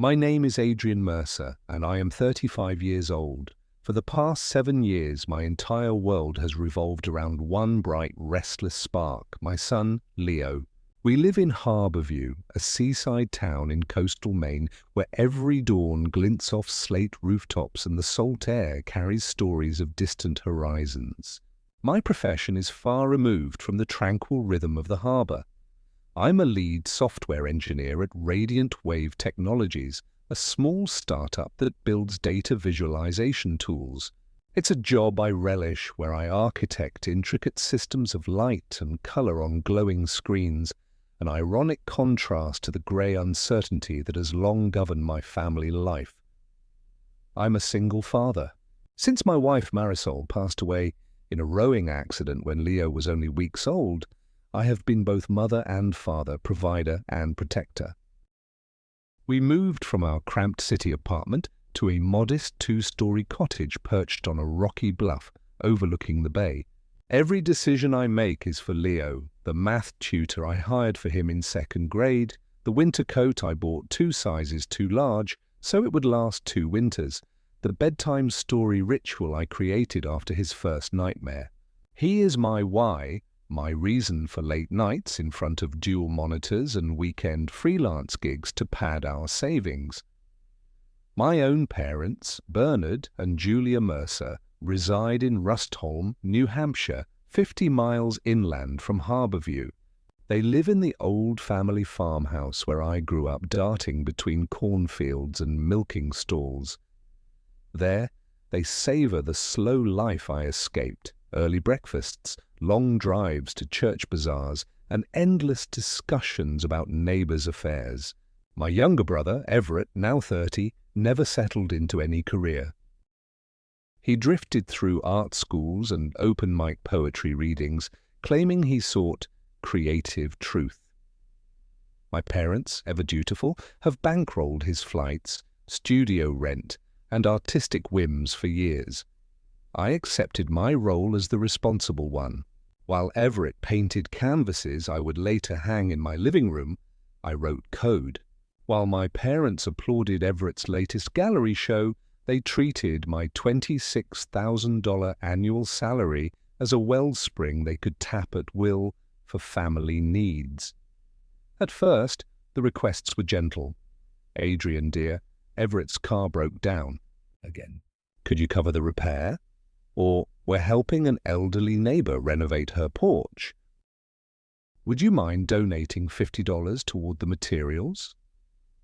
My name is Adrian Mercer, and I am 35 years old. For the past 7 years, my entire world has revolved around one bright, restless spark, my son, Leo. We live in Harborview, a seaside town in coastal Maine where every dawn glints off slate rooftops and the salt air carries stories of distant horizons. My profession is far removed from the tranquil rhythm of the harbor. I'm a lead software engineer at Radiant Wave Technologies, a small startup that builds data visualization tools. It's a job I relish, where I architect intricate systems of light and color on glowing screens, an ironic contrast to the gray uncertainty that has long governed my family life. I'm a single father. Since my wife Marisol passed away in a rowing accident when Leo was only weeks old, I have been both mother and father, provider and protector. We moved from our cramped city apartment to a modest 2-story cottage perched on a rocky bluff overlooking the bay. Every decision I make is for Leo: the math tutor I hired for him in 2nd grade, the winter coat I bought 2 sizes too large so it would last 2 winters, the bedtime story ritual I created after his first nightmare. He is my why, my reason for late nights in front of dual monitors and weekend freelance gigs to pad our savings. My own parents, Bernard and Julia Mercer, reside in Rustholm, New Hampshire, 50 miles inland from Harborview. They live in the old family farmhouse where I grew up, darting between cornfields and milking stalls. There, they savor the slow life I escaped: early breakfasts, long drives to church bazaars, and endless discussions about neighbors' affairs. My younger brother, Everett, now 30, never settled into any career. He drifted through art schools and open-mic poetry readings, claiming he sought creative truth. My parents, ever dutiful, have bankrolled his flights, studio rent, and artistic whims for years. I accepted my role as the responsible one. While Everett painted canvases I would later hang in my living room, I wrote code. While my parents applauded Everett's latest gallery show, they treated my $26,000 annual salary as a wellspring they could tap at will for family needs. At first, the requests were gentle. "Adrian, dear, Everett's car broke down again. Could you cover the repair?" Or, "We're helping an elderly neighbor renovate her porch. Would you mind donating $50 toward the materials?"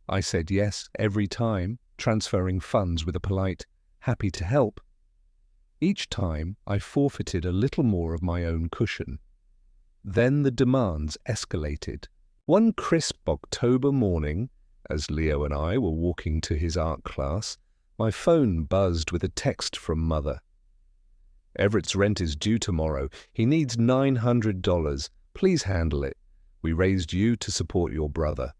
I said yes every time, transferring funds with a polite, "happy to help." Each time, I forfeited a little more of my own cushion. Then the demands escalated. One crisp October morning, as Leo and I were walking to his art class, my phone buzzed with a text from Mother. "Everett's rent is due tomorrow. He needs $900. Please handle it. We raised you to support your brother."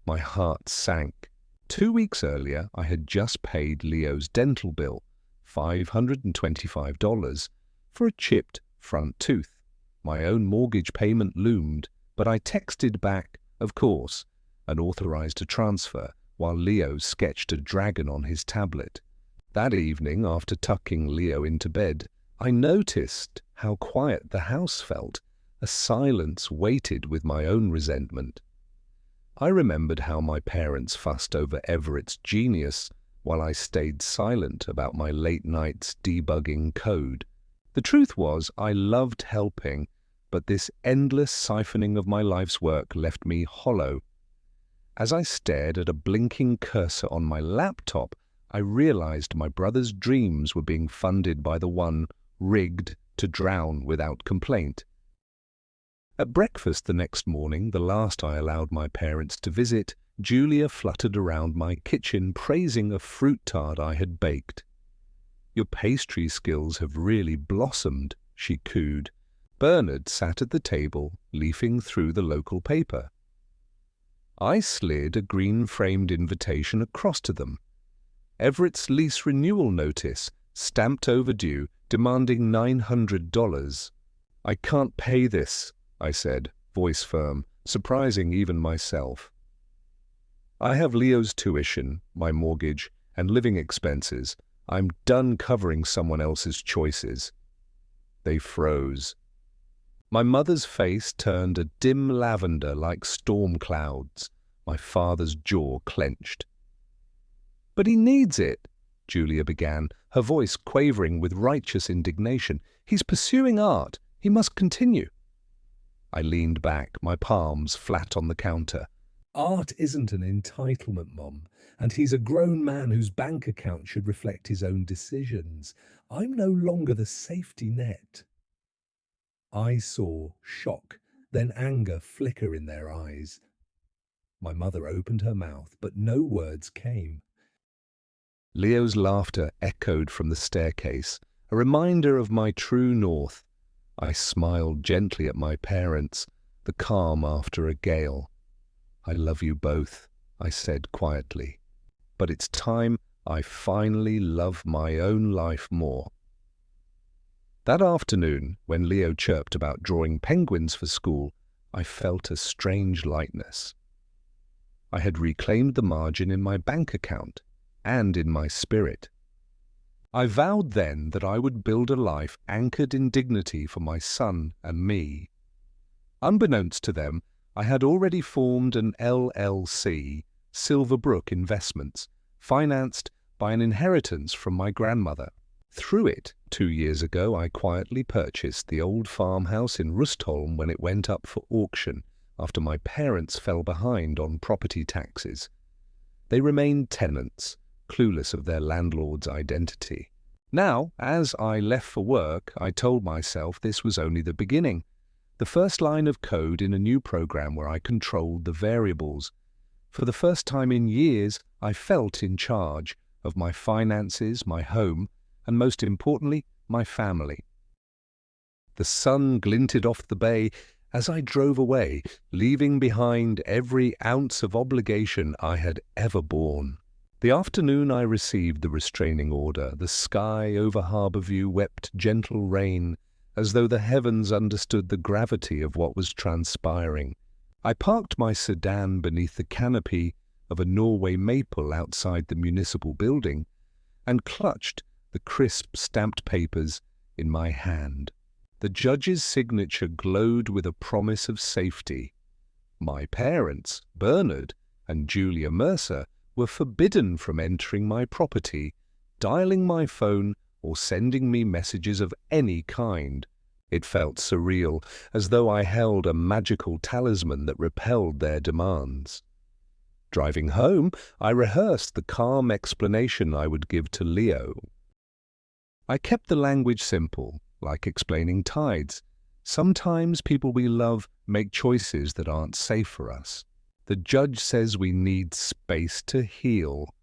My heart sank. 2 weeks earlier, I had just paid Leo's dental bill, $525, for a chipped front tooth. My own mortgage payment loomed, but I texted back, "Of course," and authorized a transfer, while Leo sketched a dragon on his tablet. That evening, after tucking Leo into bed, I noticed how quiet the house felt. A silence weighted with my own resentment. I remembered how my parents fussed over Everett's genius while I stayed silent about my late nights debugging code. The truth was, I loved helping, but this endless siphoning of my life's work left me hollow. As I stared at a blinking cursor on my laptop, I realized my brother's dreams were being funded by the one rigged to drown without complaint. At breakfast the next morning, the last I allowed my parents to visit, Julia fluttered around my kitchen praising a fruit tart I had baked. "Your pastry skills have really blossomed," she cooed. Bernard sat at the table, leafing through the local paper. I slid a green-framed invitation across to them. Everett's lease renewal notice, stamped overdue, demanding $900. "I can't pay this," I said, voice firm, surprising even myself. I have Leo's tuition, my mortgage, and living expenses. I'm done covering someone else's choices." They froze. My mother's face turned a dim lavender like storm clouds. My father's jaw clenched. "But he needs it," Julia began, her voice quavering with righteous indignation. "He's pursuing art. He must continue." I leaned back, my palms flat on the counter. "Art isn't an entitlement, Mom, and he's a grown man whose bank account should reflect his own decisions. I'm no longer the safety net." I saw shock, then anger flicker in their eyes. My mother opened her mouth, but no words came. Leo's laughter echoed from the staircase, a reminder of my true north. I smiled gently at my parents, the calm after a gale. "I love you both," I said quietly. "But it's time I finally love my own life more." That afternoon, when Leo chirped about drawing penguins for school, I felt a strange lightness. I had reclaimed the margin in my bank account and in my spirit. I vowed then that I would build a life anchored in dignity for my son and me. Unbeknownst to them, I had already formed an LLC, Silverbrook Investments, financed by an inheritance from my grandmother. Through it, 2 years ago, I quietly purchased the old farmhouse in Rustholm when it went up for auction after my parents fell behind on property taxes. They remained tenants, clueless of their landlord's identity. Now, as I left for work, I told myself this was only the beginning, the first line of code in a new program where I controlled the variables. For the first time in years, I felt in charge of my finances, my home, and most importantly, my family. The sun glinted off the bay as I drove away, leaving behind every ounce of obligation I had ever borne. The afternoon I received the restraining order, the sky over Harbourview wept gentle rain, as though the heavens understood the gravity of what was transpiring. I parked my sedan beneath the canopy of a Norway maple outside the municipal building and clutched the crisp stamped papers in my hand. The judge's signature glowed with a promise of safety. My parents, Bernard and Julia Mercer, were forbidden from entering my property, dialing my phone, or sending me messages of any kind. It felt surreal, as though I held a magical talisman that repelled their demands. Driving home, I rehearsed the calm explanation I would give to Leo. I kept the language simple, like explaining tides. Sometimes people we love make choices that aren't safe for us. The judge says we need space to heal.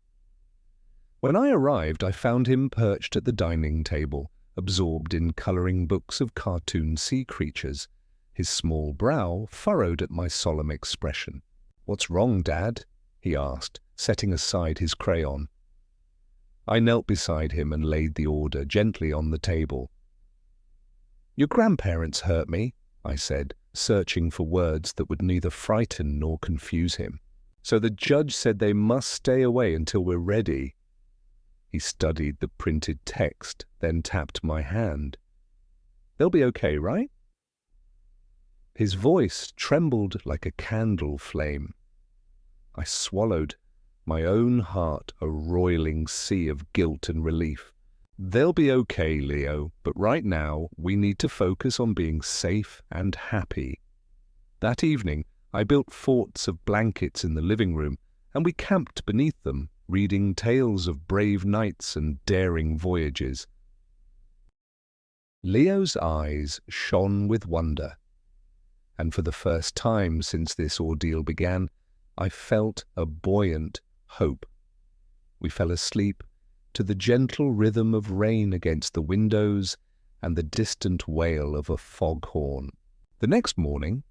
When I arrived, I found him perched at the dining table, absorbed in colouring books of cartoon sea creatures, his small brow furrowed at my solemn expression. "What's wrong, Dad?" he asked, setting aside his crayon. I knelt beside him and laid the order gently on the table. "Your grandparents hurt me," I said, searching for words that would neither frighten nor confuse him. "So the judge said they must stay away until we're ready." He studied the printed text, then tapped my hand. "They'll be okay, right?" His voice trembled like a candle flame. I swallowed, my own heart a roiling sea of guilt and relief. "They'll be okay, Leo, but right now we need to focus on being safe and happy." That evening, I built forts of blankets in the living room, and we camped beneath them, reading tales of brave knights and daring voyages. Leo's eyes shone with wonder, and for the first time since this ordeal began, I felt a buoyant hope. We fell asleep to the gentle rhythm of rain against the windows and the distant wail of a foghorn. The next morning,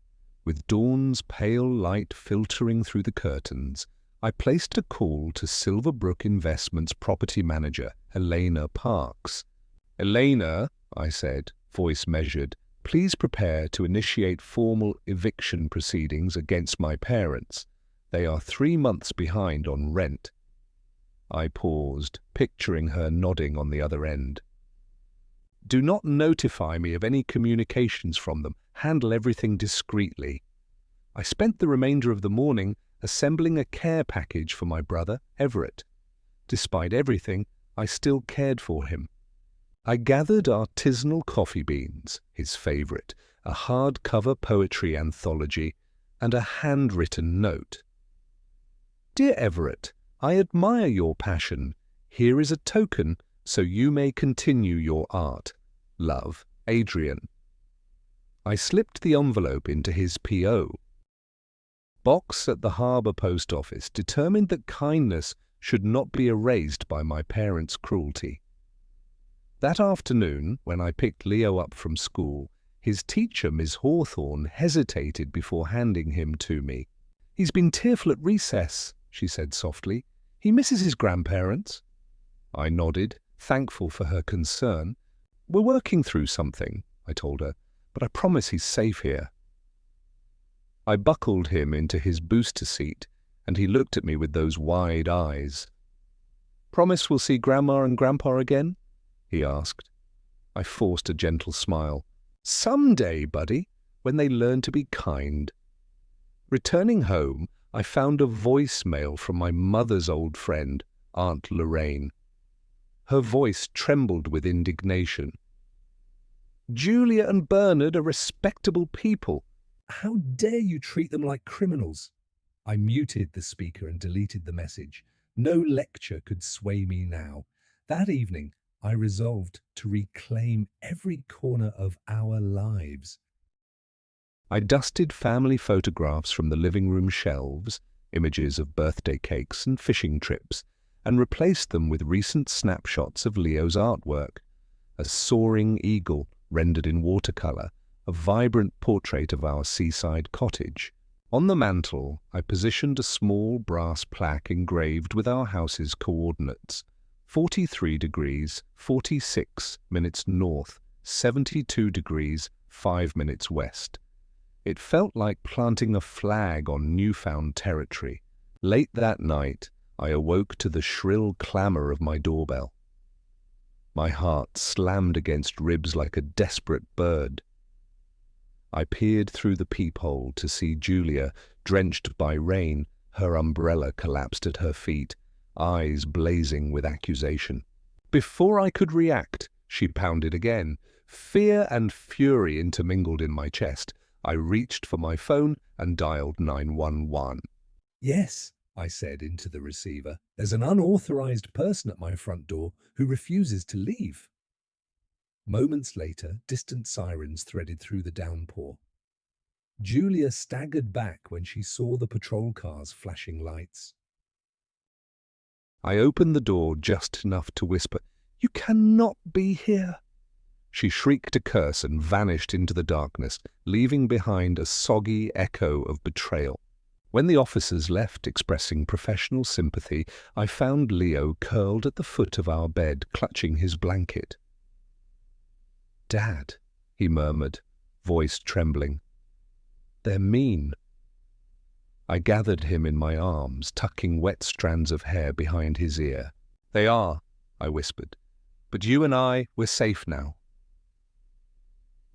with dawn's pale light filtering through the curtains, I placed a call to Silverbrook Investments property manager, Elena Parks. "Elena," I said, voice measured, "please prepare to initiate formal eviction proceedings against my parents. They are 3 months behind on rent. I paused, picturing her nodding on the other end. Do not notify me of any communications from them. Handle everything discreetly. I spent the remainder of the morning assembling a care package for my brother, Everett. Despite everything, I still cared for him. I gathered artisanal coffee beans, his favourite, a hardcover poetry anthology, and a handwritten note. Dear Everett, I admire your passion. Here is a token so you may continue your art. Love, Adrian. I slipped the envelope into his P.O. box at the Harbour Post Office, determined that kindness should not be erased by my parents' cruelty. That afternoon, when I picked Leo up from school, his teacher, Miss Hawthorne, hesitated before handing him to me. He's been tearful at recess, she said softly. He misses his grandparents. I nodded, thankful for her concern. We're working through something, I told her, but I promise he's safe here. I buckled him into his booster seat, and he looked at me with those wide eyes. Promise we'll see Grandma and Grandpa again? He asked. I forced a gentle smile. Someday, buddy, when they learn to be kind. Returning home, I found a voicemail from my mother's old friend, Aunt Lorraine. Her voice trembled with indignation. Julia and Bernard are respectable people. How dare you treat them like criminals? I muted the speaker and deleted the message. No lecture could sway me now. That evening, I resolved to reclaim every corner of our lives. I dusted family photographs from the living room shelves, images of birthday cakes and fishing trips, and replaced them with recent snapshots of Leo's artwork. A soaring eagle rendered in watercolor, a vibrant portrait of our seaside cottage. On the mantel, I positioned a small brass plaque engraved with our house's coordinates: 43 degrees, 46 minutes north, 72 degrees, 5 minutes west. It felt like planting a flag on newfound territory. Late that night, I awoke to the shrill clamor of my doorbell. My heart slammed against ribs like a desperate bird. I peered through the peephole to see Julia, drenched by rain, her umbrella collapsed at her feet, eyes blazing with accusation. Before I could react, she pounded again. Fear and fury intermingled in my chest. I reached for my phone and dialed 911. Yes, I said into the receiver. There's an unauthorized person at my front door who refuses to leave. Moments later, distant sirens threaded through the downpour. Julia staggered back when she saw the patrol cars flashing lights. I opened the door just enough to whisper, "You cannot be here." She shrieked a curse and vanished into the darkness, leaving behind a soggy echo of betrayal. When the officers left expressing professional sympathy, I found Leo curled at the foot of our bed, clutching his blanket. "Dad," he murmured, voice trembling. "They're mean." I gathered him in my arms, tucking wet strands of hair behind his ear. "They are," I whispered. "But you and we're safe now."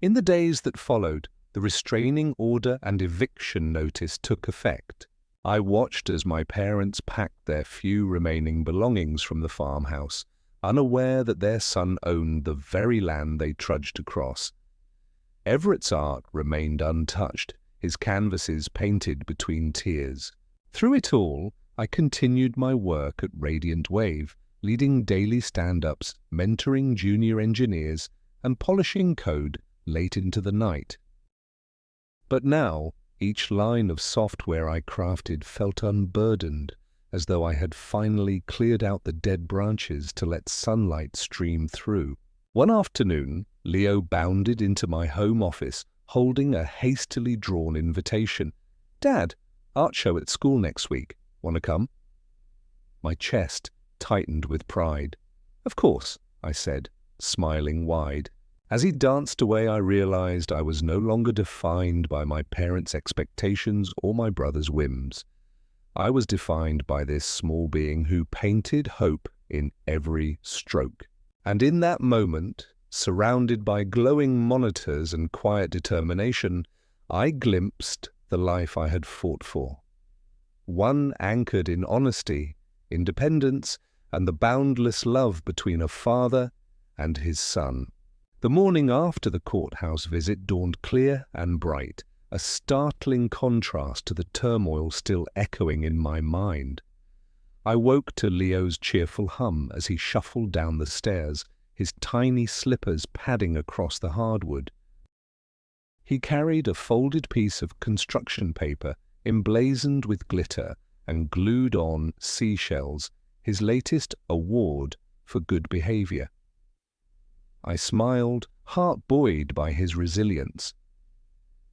In the days that followed, the restraining order and eviction notice took effect. I watched as my parents packed their few remaining belongings from the farmhouse, unaware that their son owned the very land they trudged across. Everett's art remained untouched, his canvases painted between tears. Through it all, I continued my work at Radiant Wave, leading daily stand-ups, mentoring junior engineers, and polishing code late into the night. But now, each line of software I crafted felt unburdened, as though I had finally cleared out the dead branches to let sunlight stream through. One afternoon, Leo bounded into my home office, holding a hastily drawn invitation. "Dad, art show at school next week. Want to come?" My chest tightened with pride. "Of course," I said, smiling wide. As he danced away, I realized I was no longer defined by my parents' expectations or my brother's whims. I was defined by this small being who painted hope in every stroke. And in that moment, surrounded by glowing monitors and quiet determination, I glimpsed the life I had fought for. One anchored in honesty, independence, and the boundless love between a father and his son. The morning after the courthouse visit dawned clear and bright, a startling contrast to the turmoil still echoing in my mind. I woke to Leo's cheerful hum as he shuffled down the stairs, his tiny slippers padding across the hardwood. He carried a folded piece of construction paper emblazoned with glitter and glued on seashells, his latest award for good behavior. I smiled, heart buoyed by his resilience.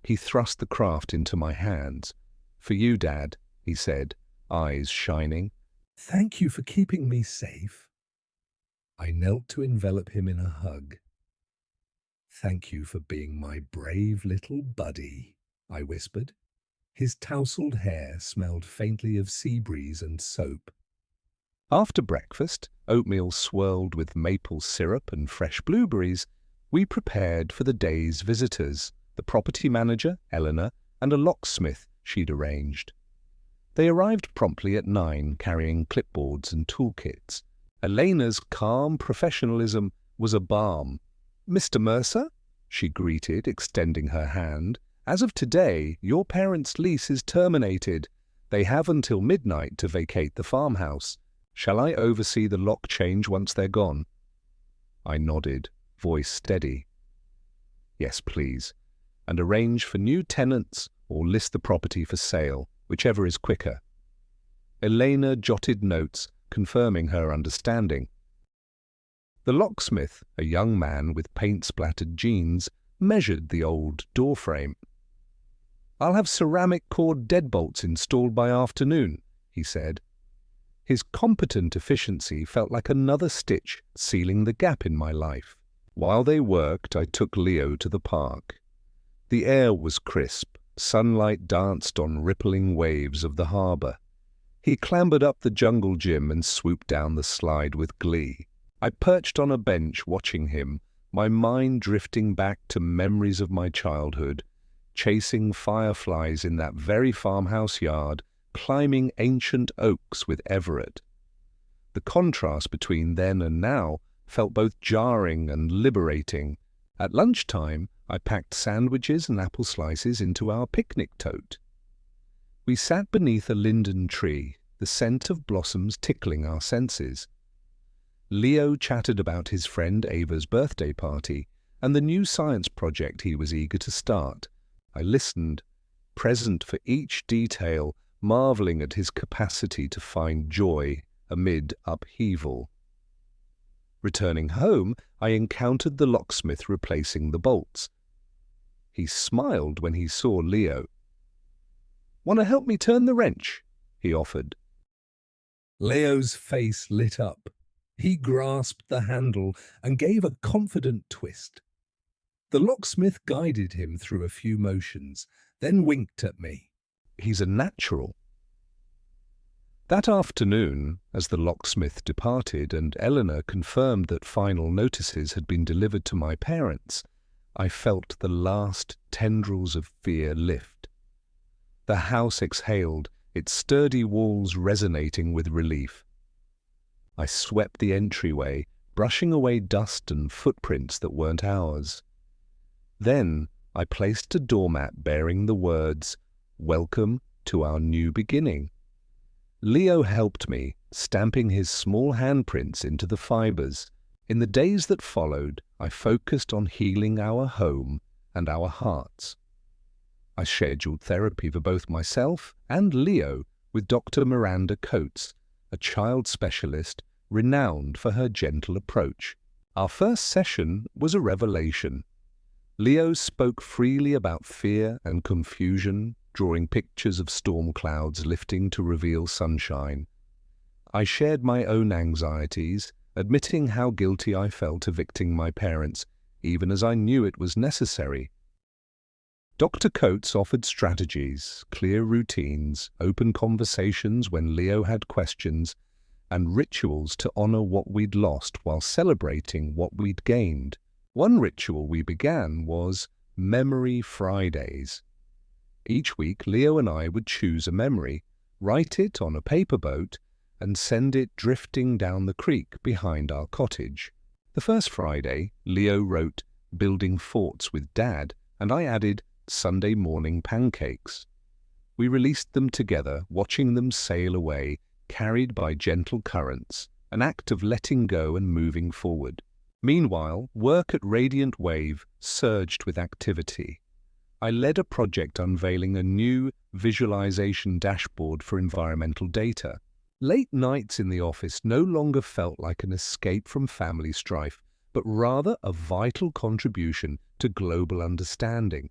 He thrust the craft into my hands. "For you, Dad," he said, eyes shining. "Thank you for keeping me safe." I knelt to envelop him in a hug. "Thank you for being my brave little buddy," I whispered. His tousled hair smelled faintly of sea breeze and soap. After breakfast, oatmeal swirled with maple syrup and fresh blueberries, we prepared for the day's visitors, the property manager, Eleanor, and a locksmith she'd arranged. They arrived promptly at 9, carrying clipboards and toolkits. Elena's calm professionalism was a balm. "Mr. Mercer," she greeted, extending her hand, "as of today, your parents' lease is terminated. They have until midnight to vacate the farmhouse. Shall I oversee the lock change once they're gone?" I nodded, voice steady. "Yes, please. And arrange for new tenants or list the property for sale, whichever is quicker." Elena jotted notes, confirming her understanding. The locksmith, a young man with paint-splattered jeans, measured the old doorframe. "I'll have ceramic cord deadbolts installed by afternoon," he said. His competent efficiency felt like another stitch sealing the gap in my life. While they worked, I took Leo to the park. The air was crisp, sunlight danced on rippling waves of the harbour. He clambered up the jungle gym and swooped down the slide with glee. I perched on a bench watching him, my mind drifting back to memories of my childhood, chasing fireflies in that very farmhouse yard, climbing ancient oaks with Everett. The contrast between then and now felt both jarring and liberating. At lunchtime, I packed sandwiches and apple slices into our picnic tote. We sat beneath a linden tree, the scent of blossoms tickling our senses. Leo chatted about his friend Ava's birthday party and the new science project he was eager to start. I listened, present for each detail, marveling at his capacity to find joy amid upheaval. Returning home, I encountered the locksmith replacing the bolts. He smiled when he saw Leo. "Want to help me turn the wrench?" he offered. Leo's face lit up. He grasped the handle and gave a confident twist. The locksmith guided him through a few motions, then winked at me. "He's a natural." That afternoon, as the locksmith departed and Eleanor confirmed that final notices had been delivered to my parents, I felt the last tendrils of fear lift. The house exhaled, its sturdy walls resonating with relief. I swept the entryway, brushing away dust and footprints that weren't ours. Then I placed a doormat bearing the words, "Welcome to our new beginning." Leo helped me, stamping his small handprints into the fibers. In the days that followed, I focused on healing our home and our hearts. I scheduled therapy for both myself and Leo with Dr. Miranda Coates, a child specialist renowned for her gentle approach. Our first session was a revelation. Leo spoke freely about fear and confusion, drawing pictures of storm clouds lifting to reveal sunshine. I shared my own anxieties, admitting how guilty I felt evicting my parents, even as I knew it was necessary. Dr. Coates offered strategies, clear routines, open conversations when Leo had questions, and rituals to honor what we'd lost while celebrating what we'd gained. One ritual we began was Memory Fridays. Each week, Leo and I would choose a memory, write it on a paper boat, and send it drifting down the creek behind our cottage. The first Friday, Leo wrote Building Forts with Dad, and I added Sunday morning pancakes. We released them together, watching them sail away, carried by gentle currents, an act of letting go and moving forward. Meanwhile, work at Radiant Wave surged with activity. I led a project unveiling a new visualization dashboard for environmental data. Late nights in the office no longer felt like an escape from family strife, but rather a vital contribution to global understanding.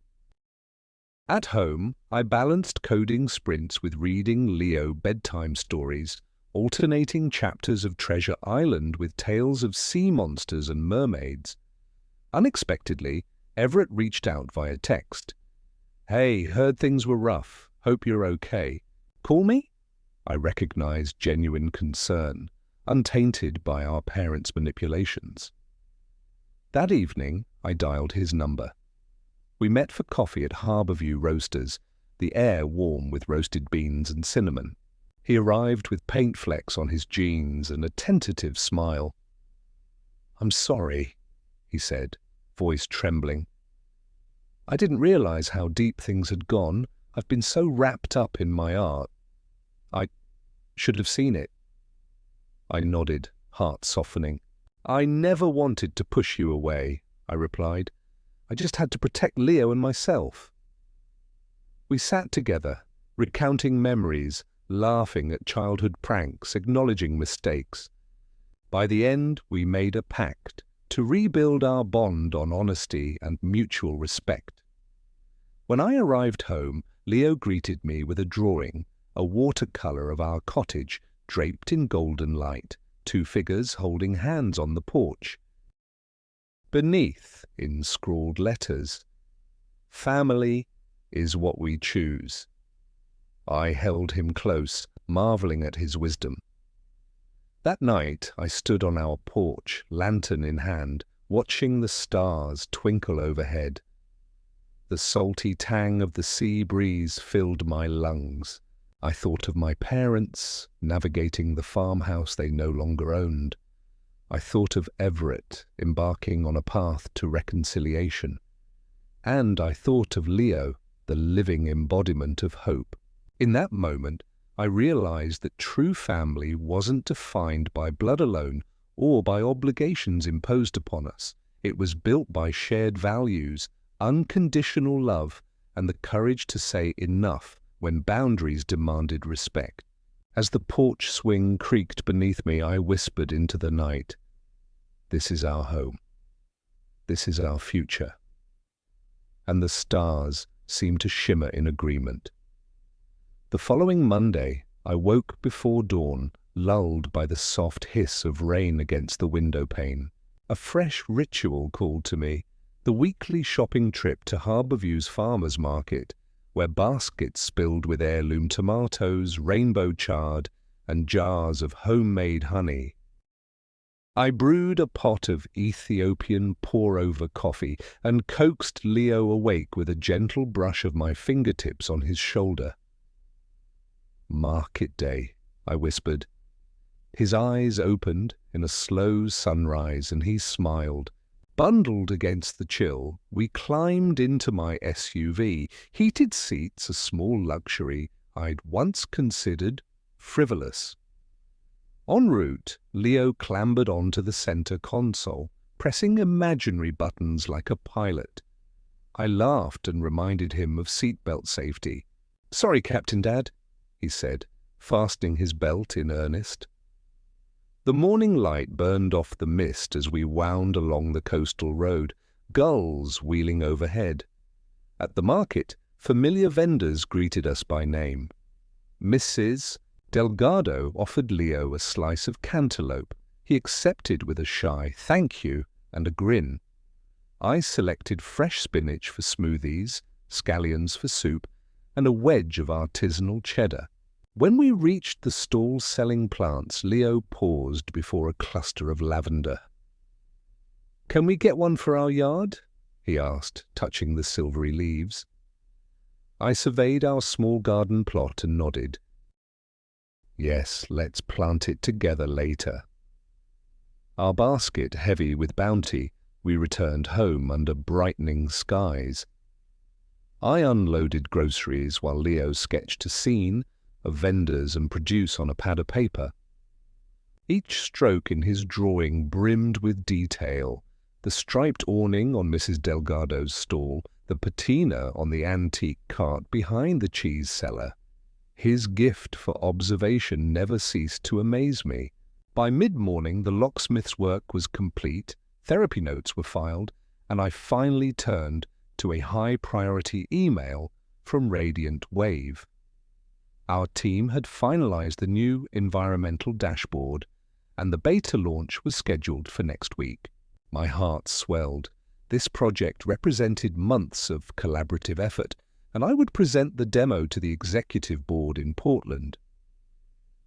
At home, I balanced coding sprints with reading Leo bedtime stories, alternating chapters of Treasure Island with tales of sea monsters and mermaids. Unexpectedly, Everett reached out via text. "Hey, heard things were rough. Hope you're okay. Call me?" I recognized genuine concern, untainted by our parents' manipulations. That evening, I dialed his number. We met for coffee at Harbourview Roasters, the air warm with roasted beans and cinnamon. He arrived with paint flecks on his jeans and a tentative smile. "I'm sorry," he said, voice trembling. "I didn't realize how deep things had gone. I've been so wrapped up in my art. I should have seen it." I nodded, heart softening. "I never wanted to push you away," I replied. "I just had to protect Leo and myself." We sat together, recounting memories, laughing at childhood pranks, acknowledging mistakes. By the end, we made a pact to rebuild our bond on honesty and mutual respect. When I arrived home, Leo greeted me with a drawing, a watercolor of our cottage draped in golden light, two figures holding hands on the porch. Beneath, in scrawled letters, "Family is what we choose." I held him close, marveling at his wisdom. That night, I stood on our porch, lantern in hand, watching the stars twinkle overhead. The salty tang of the sea breeze filled my lungs. I thought of my parents, navigating the farmhouse they no longer owned. I thought of Everett, embarking on a path to reconciliation. And I thought of Leo, the living embodiment of hope. In that moment, I realized that true family wasn't defined by blood alone or by obligations imposed upon us. It was built by shared values, unconditional love, and the courage to say enough when boundaries demanded respect. As the porch swing creaked beneath me, I whispered into the night, "This is our home. This is our future." And the stars seemed to shimmer in agreement. The following Monday, I woke before dawn, lulled by the soft hiss of rain against the window pane. A fresh ritual called to me, the weekly shopping trip to Harbourview's farmers' market, where baskets spilled with heirloom tomatoes, rainbow chard, and jars of homemade honey. I brewed a pot of Ethiopian pour-over coffee and coaxed Leo awake with a gentle brush of my fingertips on his shoulder. "Market day," I whispered. His eyes opened in a slow sunrise and he smiled. Bundled against the chill, we climbed into my SUV, heated seats, a small luxury I'd once considered frivolous. En route, Leo clambered onto the center console, pressing imaginary buttons like a pilot. I laughed and reminded him of seatbelt safety. "Sorry, Captain Dad," he said, fastening his belt in earnest. The morning light burned off the mist as we wound along the coastal road, gulls wheeling overhead. At the market, familiar vendors greeted us by name. Mrs. Delgado offered Leo a slice of cantaloupe. He accepted with a shy "thank you" and a grin. I selected fresh spinach for smoothies, scallions for soup, and a wedge of artisanal cheddar. When we reached the stall selling plants, Leo paused before a cluster of lavender. "Can we get one for our yard?" he asked, touching the silvery leaves. I surveyed our small garden plot and nodded. "Yes, let's plant it together later." Our basket heavy with bounty, we returned home under brightening skies. I unloaded groceries while Leo sketched a scene of vendors and produce on a pad of paper. Each stroke in his drawing brimmed with detail: the striped awning on Mrs. Delgado's stall, the patina on the antique cart behind the cheese cellar. His gift for observation never ceased to amaze me. By mid-morning, the locksmith's work was complete, therapy notes were filed, and I finally turned to a high-priority email from Radiant Wave. Our team had finalized the new environmental dashboard, and the beta launch was scheduled for next week. My heart swelled. This project represented months of collaborative effort, and I would present the demo to the executive board in Portland.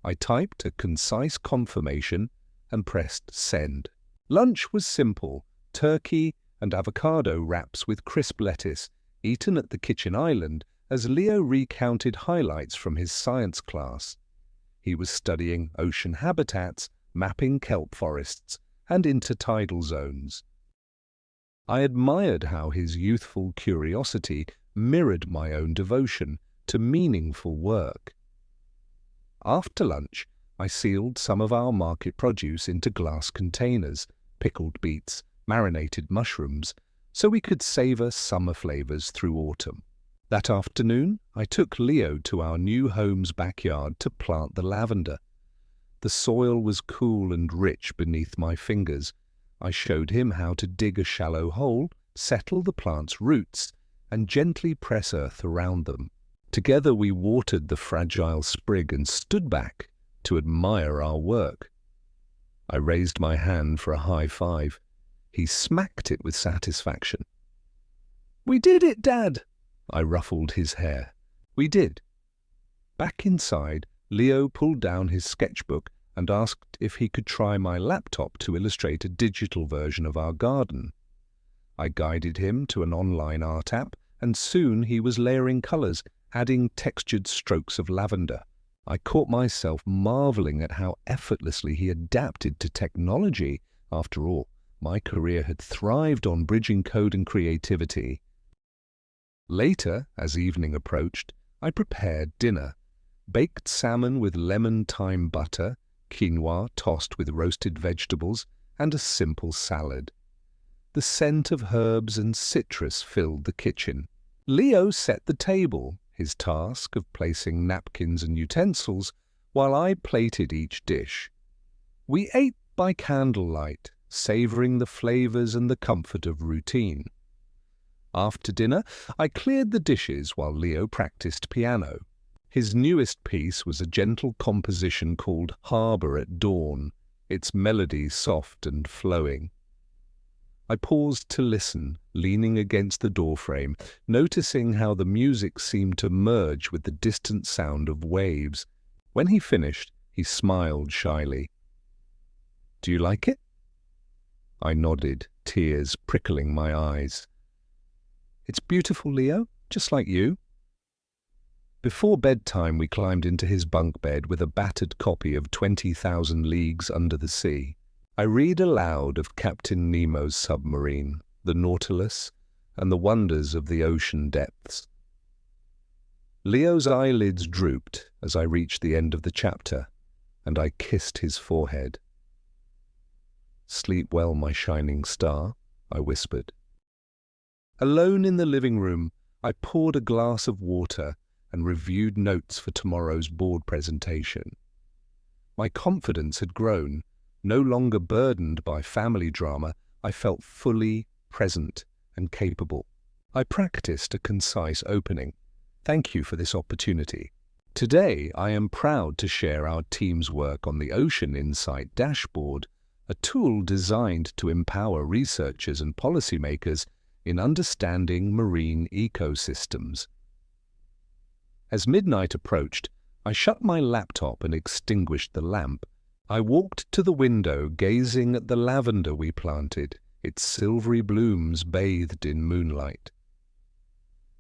I typed a concise confirmation and pressed send. Lunch was simple: turkey and avocado wraps with crisp lettuce, eaten at the kitchen island as Leo recounted highlights from his science class. He was studying ocean habitats, mapping kelp forests, and intertidal zones. I admired how his youthful curiosity mirrored my own devotion to meaningful work. After lunch, I sealed some of our market produce into glass containers, pickled beets, marinated mushrooms, so we could savor summer flavors through autumn. That afternoon, I took Leo to our new home's backyard to plant the lavender. The soil was cool and rich beneath my fingers. I showed him how to dig a shallow hole, settle the plant's roots, and gently press earth around them. Together we watered the fragile sprig and stood back to admire our work. I raised my hand for a high five. He smacked it with satisfaction. "We did it, Dad!" I ruffled his hair. "We did." Back inside, Leo pulled down his sketchbook and asked if he could try my laptop to illustrate a digital version of our garden. I guided him to an online art app, and soon he was layering colors, adding textured strokes of lavender. I caught myself marveling at how effortlessly he adapted to technology. After all, my career had thrived on bridging code and creativity. Later, as evening approached, I prepared dinner: baked salmon with lemon-thyme butter, quinoa tossed with roasted vegetables, and a simple salad. The scent of herbs and citrus filled the kitchen. Leo set the table, his task of placing napkins and utensils, while I plated each dish. We ate by candlelight, savoring the flavors and the comfort of routine. After dinner, I cleared the dishes while Leo practiced piano. His newest piece was a gentle composition called Harbor at Dawn, its melody soft and flowing. I paused to listen, leaning against the doorframe, noticing how the music seemed to merge with the distant sound of waves. When he finished, he smiled shyly. "Do you like it?" I nodded, tears prickling my eyes. "It's beautiful, Leo, just like you." Before bedtime, we climbed into his bunk bed with a battered copy of 20,000 Leagues Under the Sea. I read aloud of Captain Nemo's submarine, the Nautilus, and the wonders of the ocean depths. Leo's eyelids drooped as I reached the end of the chapter, and I kissed his forehead. "Sleep well, my shining star," I whispered. Alone in the living room, I poured a glass of water and reviewed notes for tomorrow's board presentation. My confidence had grown. No longer burdened by family drama, I felt fully present and capable. I practiced a concise opening. "Thank you for this opportunity. Today, I am proud to share our team's work on the Ocean Insight Dashboard, a tool designed to empower researchers and policymakers in understanding marine ecosystems. As midnight approached, I shut my laptop and extinguished the lamp. I walked to the window, gazing at the lavender we planted, its silvery blooms bathed in moonlight.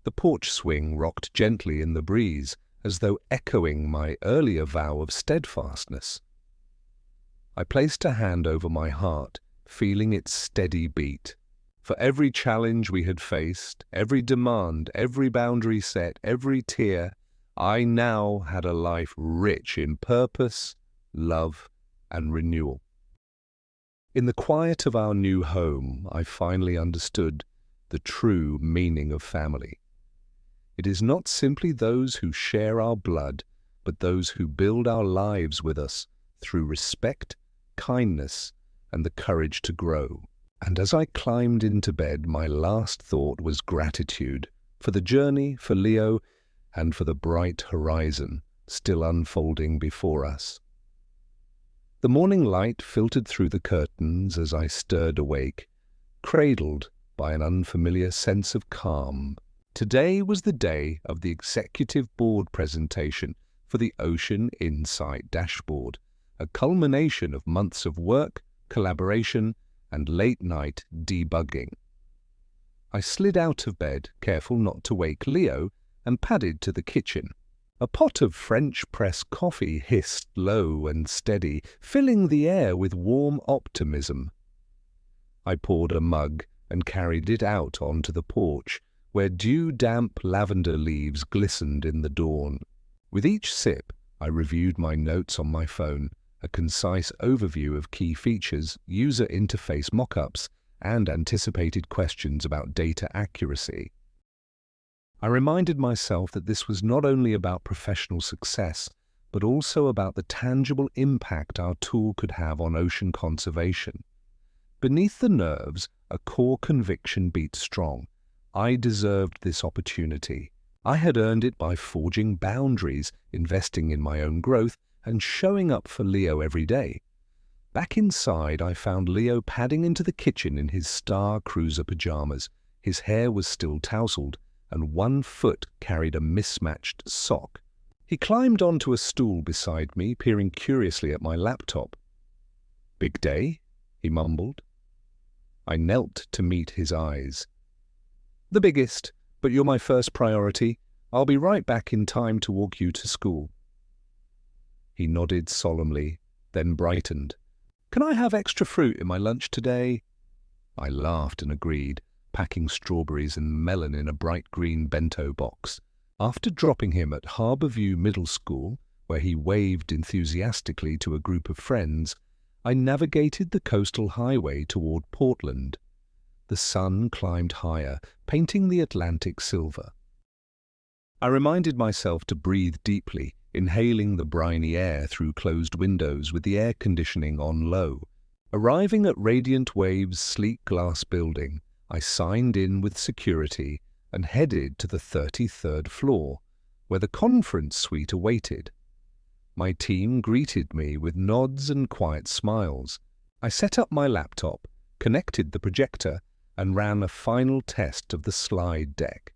The porch swing rocked gently in the breeze, as though echoing my earlier vow of steadfastness. I placed a hand over my heart, feeling its steady beat. For every challenge we had faced, every demand, every boundary set, every tear, I now had a life rich in purpose, love, and renewal. In the quiet of our new home, I finally understood the true meaning of family. It is not simply those who share our blood, but those who build our lives with us through respect, kindness, and the courage to grow. And as I climbed into bed, my last thought was gratitude for the journey, for Leo, and for the bright horizon still unfolding before us. The morning light filtered through the curtains as I stirred awake, cradled by an unfamiliar sense of calm. Today was the day of the executive board presentation for the Ocean Insight dashboard, a culmination of months of work, collaboration, and late-night debugging. I slid out of bed, careful not to wake Leo, and padded to the kitchen. A pot of French press coffee hissed low and steady, filling the air with warm optimism. I poured a mug and carried it out onto the porch, where dew-damp lavender leaves glistened in the dawn. With each sip, I reviewed my notes on my phone, a concise overview of key features, user interface mock-ups, and anticipated questions about data accuracy. I reminded myself that this was not only about professional success, but also about the tangible impact our tool could have on ocean conservation. Beneath the nerves, a core conviction beat strong. I deserved this opportunity. I had earned it by forging boundaries, investing in my own growth, and showing up for Leo every day. Back inside, I found Leo padding into the kitchen in his Star Cruiser pajamas. His hair was still tousled, and one foot carried a mismatched sock. He climbed onto a stool beside me, peering curiously at my laptop. "Big day?" he mumbled. I knelt to meet his eyes. "The biggest, but you're my first priority. I'll be right back in time to walk you to school." He nodded solemnly, then brightened. "Can I have extra fruit in my lunch today?" I laughed and agreed, packing strawberries and melon in a bright green bento box. After dropping him at Harborview Middle School, where he waved enthusiastically to a group of friends, I navigated the coastal highway toward Portland. The sun climbed higher, painting the Atlantic silver. I reminded myself to breathe deeply, inhaling the briny air through closed windows with the air conditioning on low. Arriving at Radiant Wave's sleek glass building, I signed in with security and headed to the 33rd floor, where the conference suite awaited. My team greeted me with nods and quiet smiles. I set up my laptop, connected the projector, and ran a final test of the slide deck.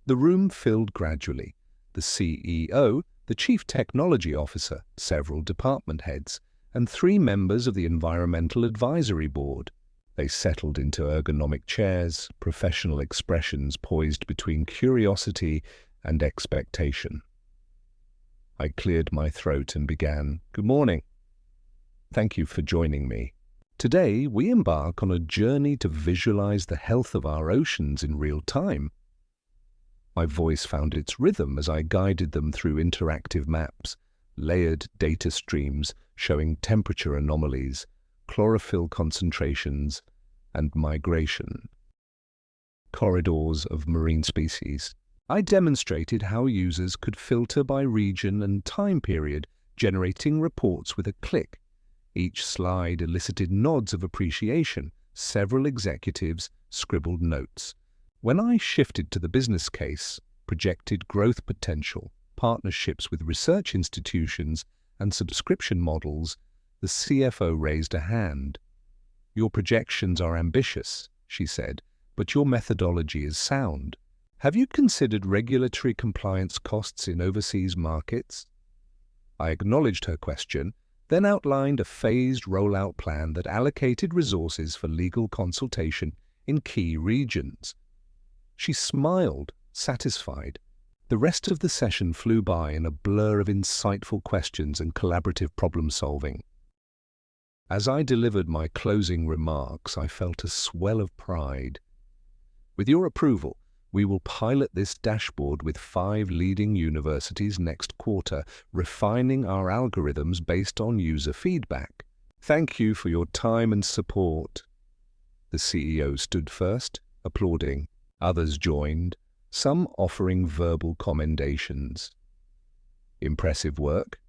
The room filled gradually. The CEO, the Chief Technology Officer, several department heads, and 3 members of the Environmental Advisory Board. They settled into ergonomic chairs, professional expressions poised between curiosity and expectation. I cleared my throat and began, "Good morning. Thank you for joining me. Today, we embark on a journey to visualize the health of our oceans in real time." My voice found its rhythm as I guided them through interactive maps, layered data streams showing temperature anomalies, chlorophyll concentrations, and migration. Corridors of marine species. I demonstrated how users could filter by region and time period, generating reports with a click. Each slide elicited nods of appreciation. Several executives scribbled notes. When I shifted to the business case, projected growth potential, partnerships with research institutions, and subscription models, the CFO raised a hand. "Your projections are ambitious," she said, but your methodology is sound. Have you considered regulatory compliance costs in overseas markets? I acknowledged her question, then outlined a phased rollout plan that allocated resources for legal consultation in key regions. She smiled, satisfied. The rest of the session flew by in a blur of insightful questions and collaborative problem-solving. As I delivered my closing remarks, I felt a swell of pride. With your approval, we will pilot this dashboard with 5 leading universities next quarter, refining our algorithms based on user feedback. Thank you for your time and support. The CEO stood first, applauding. Others joined, some offering verbal commendations. Impressive work.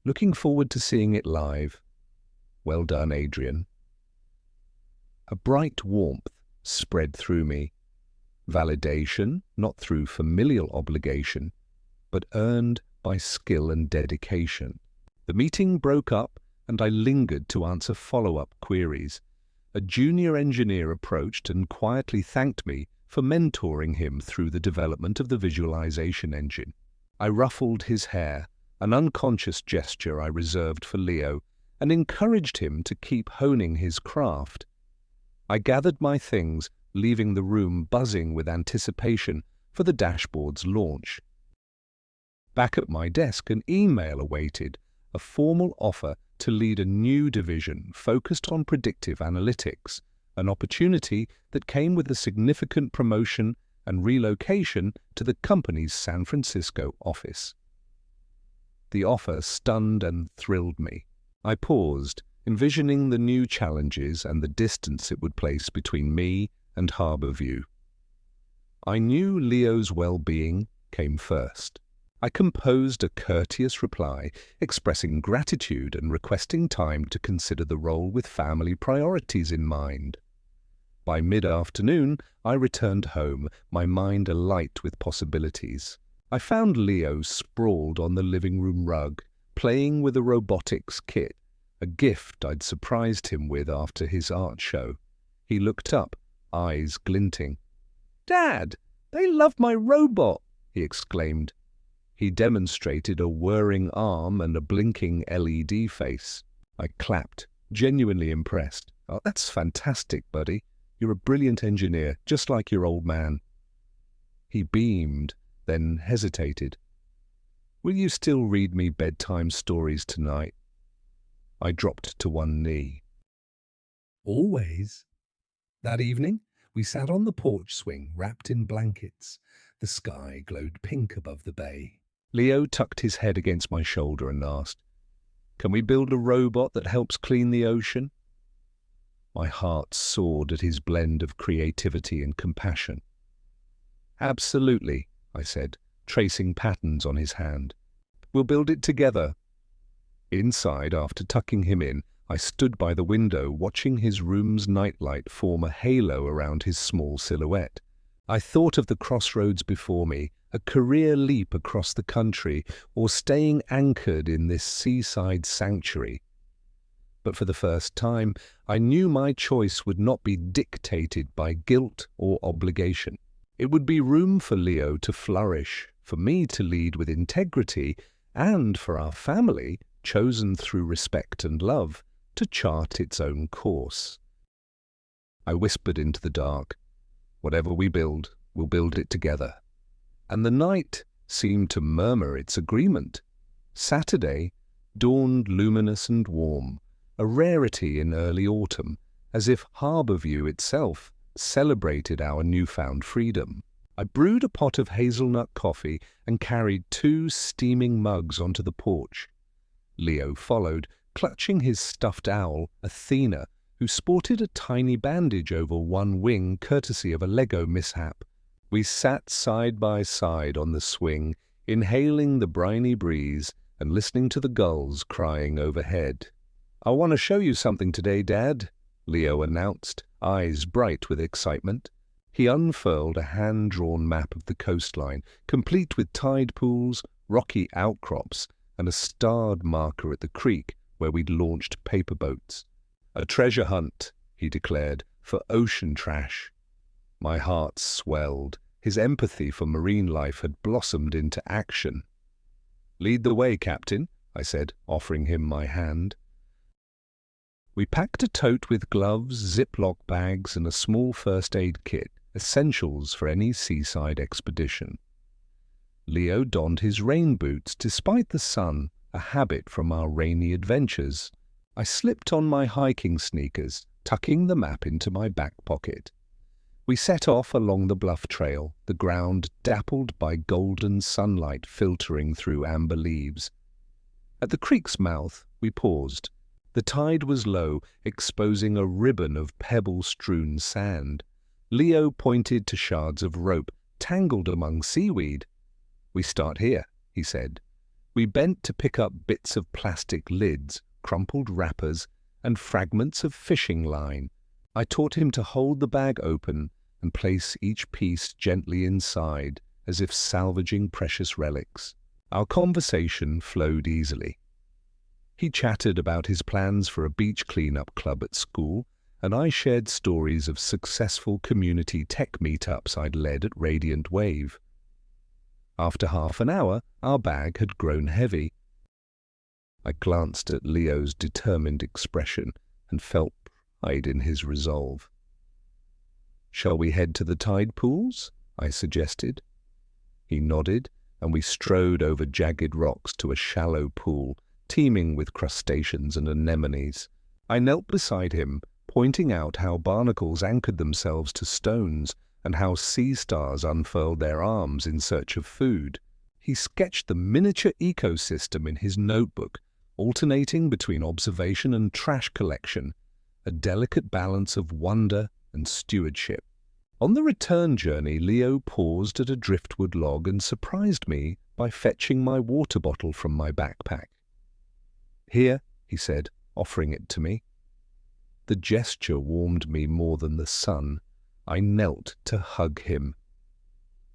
Looking forward to seeing it live. Well done, Adrian. A bright warmth spread through me. Validation, not through familial obligation, but earned by skill and dedication. The meeting broke up, and I lingered to answer follow-up queries. A junior engineer approached and quietly thanked me for mentoring him through the development of the visualization engine. I ruffled his hair, an unconscious gesture I reserved for Leo, and encouraged him to keep honing his craft. I gathered my things, leaving the room buzzing with anticipation for the dashboard's launch. Back at my desk, an email awaited, a formal offer to lead a new division focused on predictive analytics, an opportunity that came with a significant promotion and relocation to the company's San Francisco office. The offer stunned and thrilled me. I paused, envisioning the new challenges and the distance it would place between me and Harborview. I knew Leo's well-being came first. I composed a courteous reply, expressing gratitude and requesting time to consider the role with family priorities in mind. By mid-afternoon, I returned home, my mind alight with possibilities. I found Leo sprawled on the living room rug, playing with a robotics kit, a gift I'd surprised him with after his art show. He looked up, eyes glinting. "Dad, they love my robot!" he exclaimed. He demonstrated a whirring arm and a blinking LED face. I clapped, genuinely impressed. "Oh, that's fantastic, buddy. You're a brilliant engineer, just like your old man." He beamed, then hesitated. "Will you still read me bedtime stories tonight?" I dropped to one knee. "Always." That evening, we sat on the porch swing, wrapped in blankets. The sky glowed pink above the bay. Leo tucked his head against my shoulder and asked, "Can we build a robot that helps clean the ocean?" My heart soared at his blend of creativity and compassion. "Absolutely," I said, tracing patterns on his hand. "We'll build it together." Inside, after tucking him in, I stood by the window watching his room's nightlight form a halo around his small silhouette. I thought of the crossroads before me, a career leap across the country, or staying anchored in this seaside sanctuary. But for the first time, I knew my choice would not be dictated by guilt or obligation. It would be room for Leo to flourish, for me to lead with integrity, and for our family, chosen through respect and love, to chart its own course. I whispered into the dark, "Whatever we build, we'll build it together." And the night seemed to murmur its agreement. Saturday dawned luminous and warm, a rarity in early autumn, as if Harborview itself celebrated our newfound freedom. I brewed a pot of hazelnut coffee and carried 2 steaming mugs onto the porch. Leo followed, clutching his stuffed owl, Athena, who sported a tiny bandage over one wing courtesy of a Lego mishap. We sat side by side on the swing, inhaling the briny breeze and listening to the gulls crying overhead. "I want to show you something today, Dad," Leo announced, eyes bright with excitement. He unfurled a hand-drawn map of the coastline, complete with tide pools, rocky outcrops, and a starred marker at the creek where we'd launched paper boats. "A treasure hunt," he declared, "for ocean trash." My heart swelled. His empathy for marine life had blossomed into action. "Lead the way, Captain," I said, offering him my hand. We packed a tote with gloves, Ziploc bags, and a small first aid kit, essentials for any seaside expedition. Leo donned his rain boots despite the sun, a habit from our rainy adventures. I slipped on my hiking sneakers, tucking the map into my back pocket. We set off along the bluff trail, the ground dappled by golden sunlight filtering through amber leaves. At the creek's mouth, we paused. The tide was low, exposing a ribbon of pebble-strewn sand. Leo pointed to shards of rope, tangled among seaweed. "We start here," he said. We bent to pick up bits of plastic lids, crumpled wrappers, and fragments of fishing line. I taught him to hold the bag open and place each piece gently inside, as if salvaging precious relics. Our conversation flowed easily. He chattered about his plans for a beach cleanup club at school, and I shared stories of successful community tech meetups I'd led at Radiant Wave. After half an hour, our bag had grown heavy. I glanced at Leo's determined expression and felt pride in his resolve. "Shall we head to the tide pools?" I suggested. He nodded, and we strode over jagged rocks to a shallow pool, teeming with crustaceans and anemones. I knelt beside him, pointing out how barnacles anchored themselves to stones and how sea stars unfurled their arms in search of food. He sketched the miniature ecosystem in his notebook, alternating between observation and trash collection, a delicate balance of wonder and stewardship. On the return journey, Leo paused at a driftwood log and surprised me by fetching my water bottle from my backpack. "Here," he said, offering it to me. The gesture warmed me more than the sun. I knelt to hug him.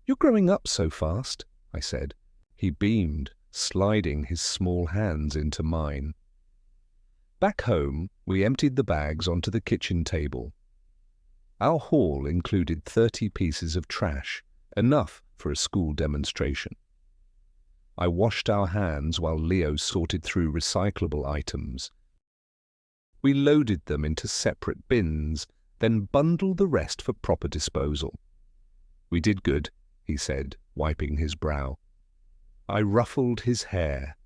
"You're growing up so fast," I said. He beamed, sliding his small hands into mine. Back home, we emptied the bags onto the kitchen table. Our haul included 30 pieces of trash, enough for a school demonstration. I washed our hands while Leo sorted through recyclable items. We loaded them into separate bins, then bundled the rest for proper disposal. "We did good," he said, wiping his brow. I ruffled his hair.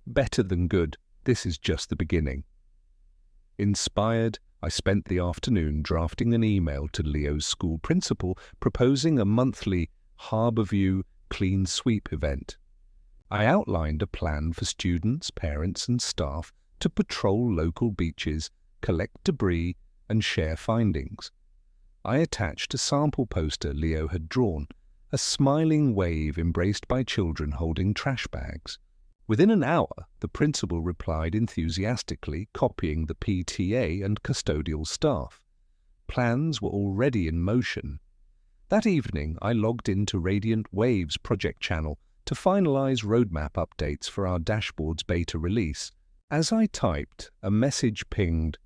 "Better than good. This is just the beginning." Inspired, I spent the afternoon drafting an email to Leo's school principal proposing a monthly Harbour View clean sweep event. I outlined a plan for students, parents and staff to patrol local beaches, collect debris and share findings. I attached a sample poster Leo had drawn, a smiling wave embraced by children holding trash bags. Within an hour, the principal replied enthusiastically, copying the PTA and custodial staff. Plans were already in motion. That evening, I logged into Radiant Wave's project channel to finalize roadmap updates for our dashboard's beta release. As I typed, a message pinged.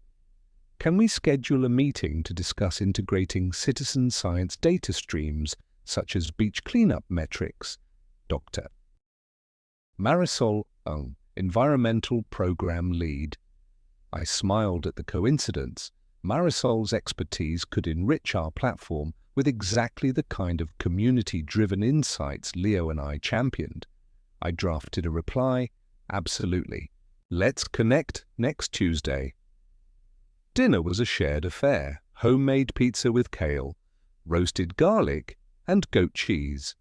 "Can we schedule a meeting to discuss integrating citizen science data streams, such as beach cleanup metrics? Dr. Marisol Ng, Environmental Program Lead." I smiled at the coincidence. Marisol's expertise could enrich our platform with exactly the kind of community-driven insights Leo and I championed. I drafted a reply, "Absolutely. Let's connect next Tuesday." Dinner was a shared affair, homemade pizza with kale, roasted garlic, and goat cheese.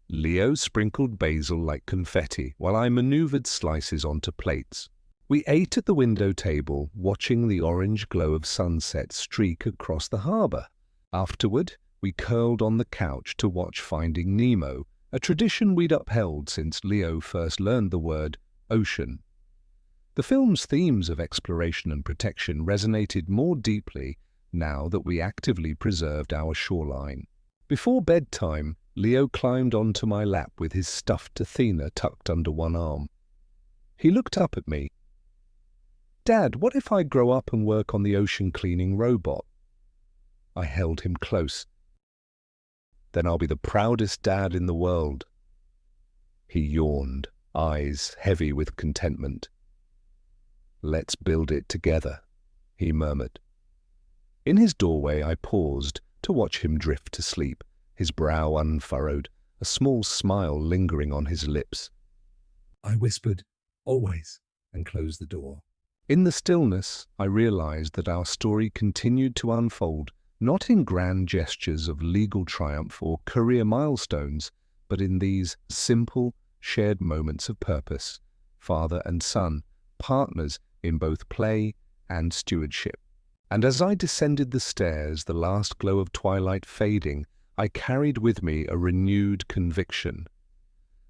Leo sprinkled basil like confetti while I maneuvered slices onto plates. We ate at the window table, watching the orange glow of sunset streak across the harbour. Afterward, we curled on the couch to watch Finding Nemo, a tradition we'd upheld since Leo first learned the word ocean. The film's themes of exploration and protection resonated more deeply now that we actively preserved our shoreline. Before bedtime, Leo climbed onto my lap with his stuffed Athena tucked under one arm. He looked up at me. "Dad, what if I grow up and work on the ocean cleaning robot?" I held him close. then I'll be the proudest dad in the world." He yawned, eyes heavy with contentment. "Let's build it together," he murmured. In his doorway I paused to watch him drift to sleep, his brow unfurrowed, a small smile lingering on his lips. I whispered, "Always," and closed the door. In the stillness, I realized that our story continued to unfold, not in grand gestures of legal triumph or career milestones, but in these simple, shared moments of purpose, father and son, partners in both play and stewardship. And as I descended the stairs, the last glow of twilight fading, I carried with me a renewed conviction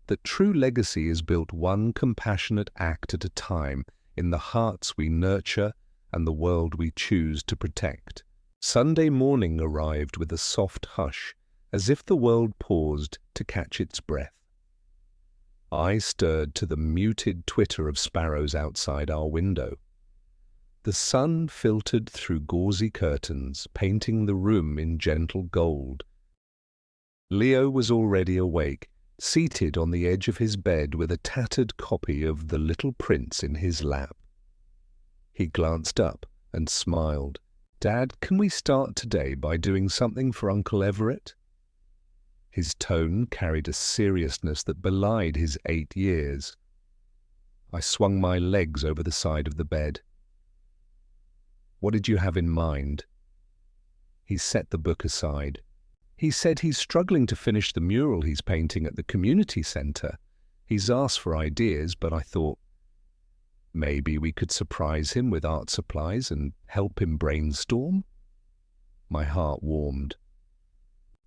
that true legacy is built one compassionate act at a time in the hearts we nurture and the world we choose to protect. Sunday morning arrived with a soft hush, as if the world paused to catch its breath. I stirred to the muted twitter of sparrows outside our window. The sun filtered through gauzy curtains, painting the room in gentle gold. Leo was already awake, seated on the edge of his bed with a tattered copy of The Little Prince in his lap. He glanced up and smiled. "Dad, can we start today by doing something for Uncle Everett?" His tone carried a seriousness that belied his 8 years. I swung my legs over the side of the bed. "What did you have in mind?" He set the book aside. "He said he's struggling to finish the mural he's painting at the community center. He's asked for ideas, but I thought maybe we could surprise him with art supplies and help him brainstorm." My heart warmed.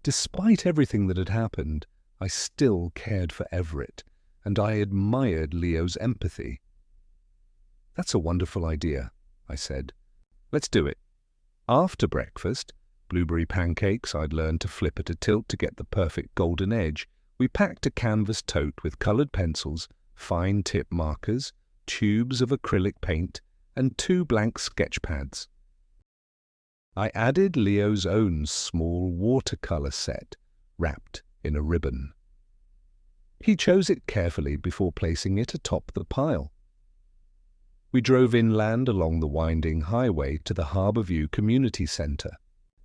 Despite everything that had happened, I still cared for Everett, and I admired Leo's empathy. "That's a wonderful idea," I said. "Let's do it." After breakfast, blueberry pancakes I'd learned to flip at a tilt to get the perfect golden edge, we packed a canvas tote with colored pencils, fine tip markers, tubes of acrylic paint, and 2 blank sketch pads. I added Leo's own small watercolor set, wrapped in a ribbon. He chose it carefully before placing it atop the pile. We drove inland along the winding highway to the Harborview Community Center.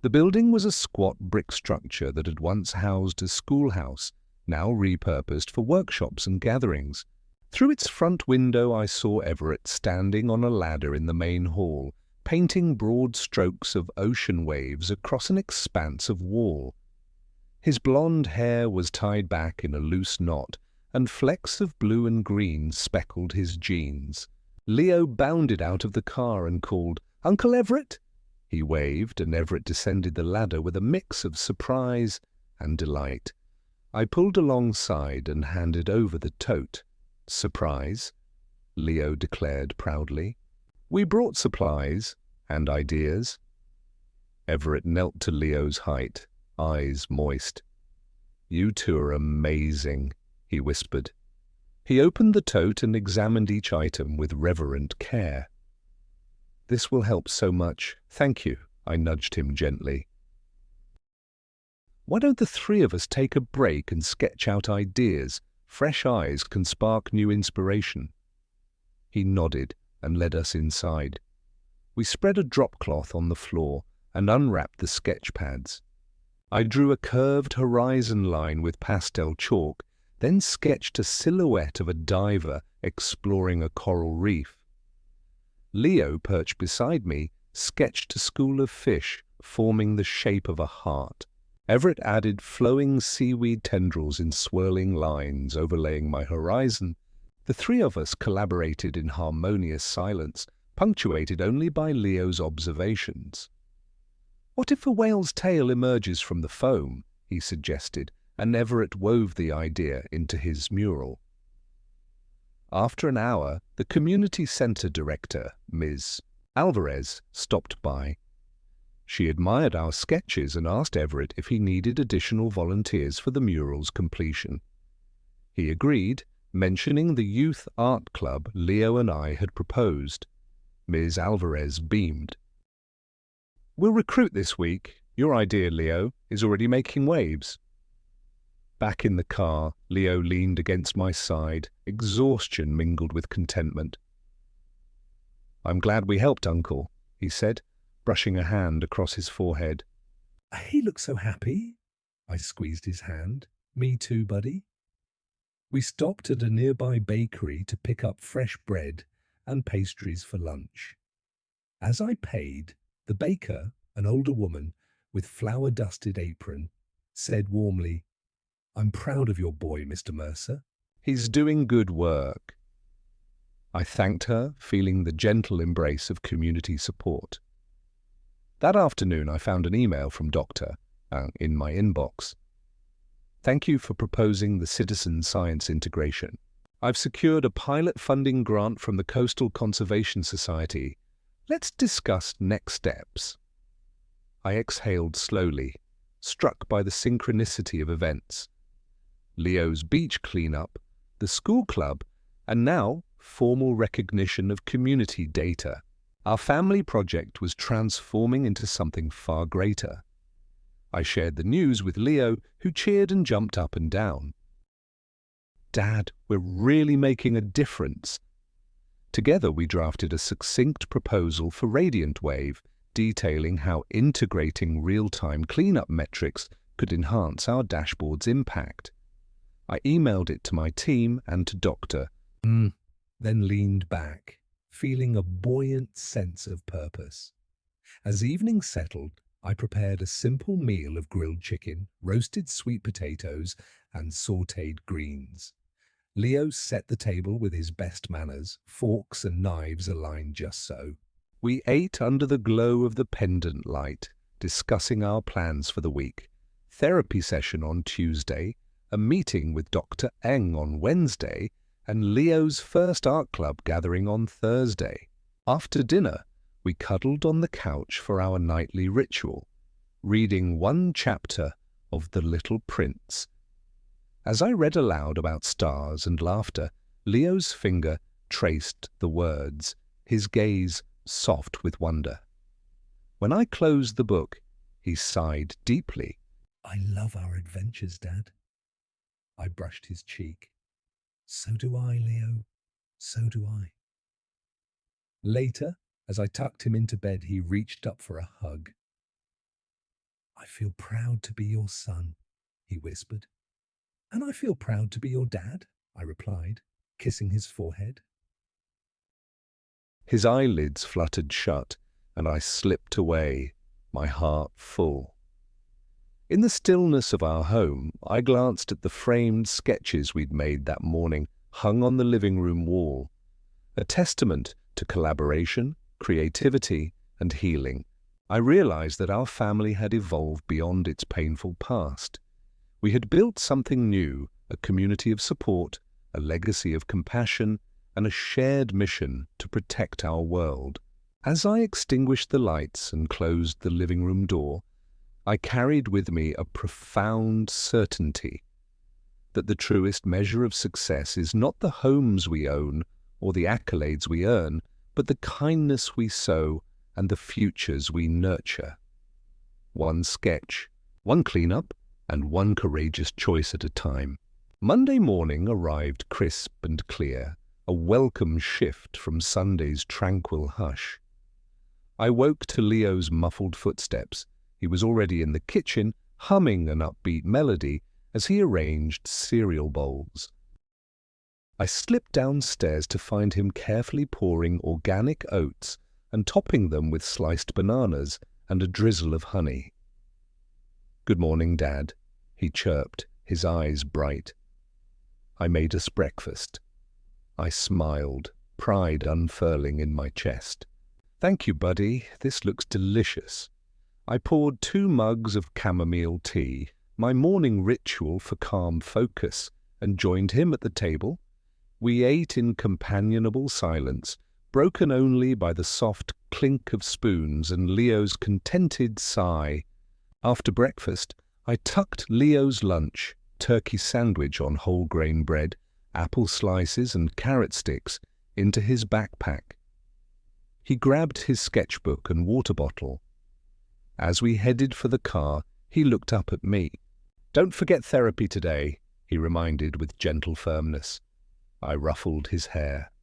The building was a squat brick structure that had once housed a schoolhouse, now repurposed for workshops and gatherings. Through its front window I saw Everett standing on a ladder in the main hall, painting broad strokes of ocean waves across an expanse of wall. His blonde hair was tied back in a loose knot, and flecks of blue and green speckled his jeans. Leo bounded out of the car and called, "Uncle Everett!" He waved, and Everett descended the ladder with a mix of surprise and delight. I pulled alongside and handed over the tote. "Surprise," Leo declared proudly. "We brought supplies and ideas." Everett knelt to Leo's height, eyes moist. "You two are amazing," he whispered. He opened the tote and examined each item with reverent care. "This will help so much. Thank you," I nudged him gently. "Why don't the 3 of us take a break and sketch out ideas? Fresh eyes can spark new inspiration." He nodded and led us inside. We spread a drop cloth on the floor and unwrapped the sketch pads. I drew a curved horizon line with pastel chalk, then sketched a silhouette of a diver exploring a coral reef. Leo, perched beside me, sketched a school of fish forming the shape of a heart. Everett added flowing seaweed tendrils in swirling lines overlaying my horizon. The 3 of us collaborated in harmonious silence, punctuated only by Leo's observations. "What if a whale's tail emerges from the foam?" he suggested, and Everett wove the idea into his mural. After an hour, the community center director, Ms. Alvarez, stopped by. She admired our sketches and asked Everett if he needed additional volunteers for the mural's completion. He agreed, mentioning the youth art club Leo and I had proposed. Ms. Alvarez beamed. "We'll recruit this week. Your idea, Leo, is already making waves." Back in the car, Leo leaned against my side, exhaustion mingled with contentment. "I'm glad we helped, Uncle," he said, brushing a hand across his forehead. "He looks so happy." I squeezed his hand. "Me too, buddy." We stopped at a nearby bakery to pick up fresh bread and pastries for lunch. As I paid, the baker, an older woman with flour-dusted apron, said warmly, "I'm proud of your boy, Mr. Mercer. He's doing good work." I thanked her, feeling the gentle embrace of community support. That afternoon, I found an email from Doctor in my inbox. "Thank you for proposing the citizen science integration. I've secured a pilot funding grant from the Coastal Conservation Society. Let's discuss next steps." I exhaled slowly, struck by the synchronicity of events. Leo's beach cleanup, the school club, and now formal recognition of community data. Our family project was transforming into something far greater. I shared the news with Leo, who cheered and jumped up and down. "Dad, we're really making a difference." Together we drafted a succinct proposal for Radiant Wave, detailing how integrating real-time cleanup metrics could enhance our dashboard's impact. I emailed it to my team and to Doctor, then leaned back, feeling a buoyant sense of purpose. As evening settled, I prepared a simple meal of grilled chicken, roasted sweet potatoes, and sautéed greens. Leo set the table with his best manners, forks and knives aligned just so. We ate under the glow of the pendant light, discussing our plans for the week. Therapy session on Tuesday, a meeting with Dr. Eng on Wednesday, and Leo's first art club gathering on Thursday. After dinner, we cuddled on the couch for our nightly ritual, reading one chapter of The Little Prince. As I read aloud about stars and laughter, Leo's finger traced the words, his gaze soft with wonder. When I closed the book, he sighed deeply. "I love our adventures, Dad." I brushed his cheek. "So do I, Leo. So do I." Later, as I tucked him into bed, he reached up for a hug. "I feel proud to be your son," he whispered. "And I feel proud to be your dad," I replied, kissing his forehead. His eyelids fluttered shut, and I slipped away, my heart full. In the stillness of our home, I glanced at the framed sketches we'd made that morning, hung on the living room wall, a testament to collaboration, creativity, and healing. I realized that our family had evolved beyond its painful past. We had built something new, a community of support, a legacy of compassion, and a shared mission to protect our world. As I extinguished the lights and closed the living room door, I carried with me a profound certainty that the truest measure of success is not the homes we own or the accolades we earn, but the kindness we sow and the futures we nurture. One sketch, one cleanup, and one courageous choice at a time. Monday morning arrived crisp and clear, a welcome shift from Sunday's tranquil hush. I woke to Leo's muffled footsteps. He was already in the kitchen, humming an upbeat melody as he arranged cereal bowls. I slipped downstairs to find him carefully pouring organic oats and topping them with sliced bananas and a drizzle of honey. "Good morning, Dad," he chirped, his eyes bright. I made us breakfast. I smiled, pride unfurling in my chest. "Thank you, buddy. This looks delicious." I poured 2 mugs of chamomile tea, my morning ritual for calm focus, and joined him at the table. We ate in companionable silence, broken only by the soft clink of spoons and Leo's contented sigh. After breakfast, I tucked Leo's lunch, turkey sandwich on whole grain bread, apple slices and carrot sticks, into his backpack. He grabbed his sketchbook and water bottle. As we headed for the car, he looked up at me. "Don't forget therapy today," he reminded with gentle firmness. I ruffled his hair.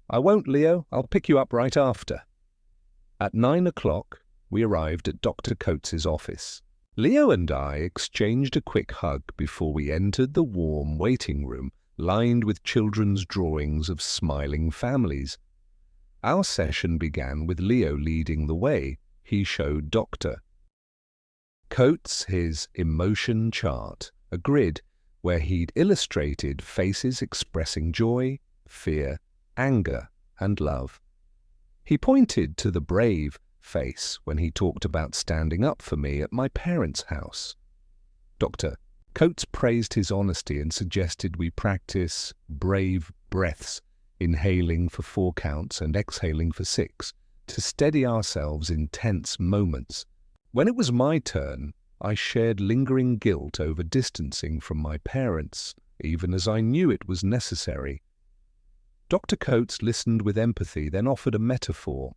"I won't, Leo. I'll pick you up right after." At 9 o'clock, we arrived at Dr. Coates's office. Leo and I exchanged a quick hug before we entered the warm waiting room, lined with children's drawings of smiling families. Our session began with Leo leading the way. He showed Dr. Coates his emotion chart, a grid where he'd illustrated faces expressing joy, fear, anger, and love. He pointed to the brave face when he talked about standing up for me at my parents' house. Dr. Coates praised his honesty and suggested we practice brave breaths, inhaling for 4 counts and exhaling for 6, to steady ourselves in tense moments. When it was my turn, I shared lingering guilt over distancing from my parents, even as I knew it was necessary. Dr. Coates listened with empathy, then offered a metaphor.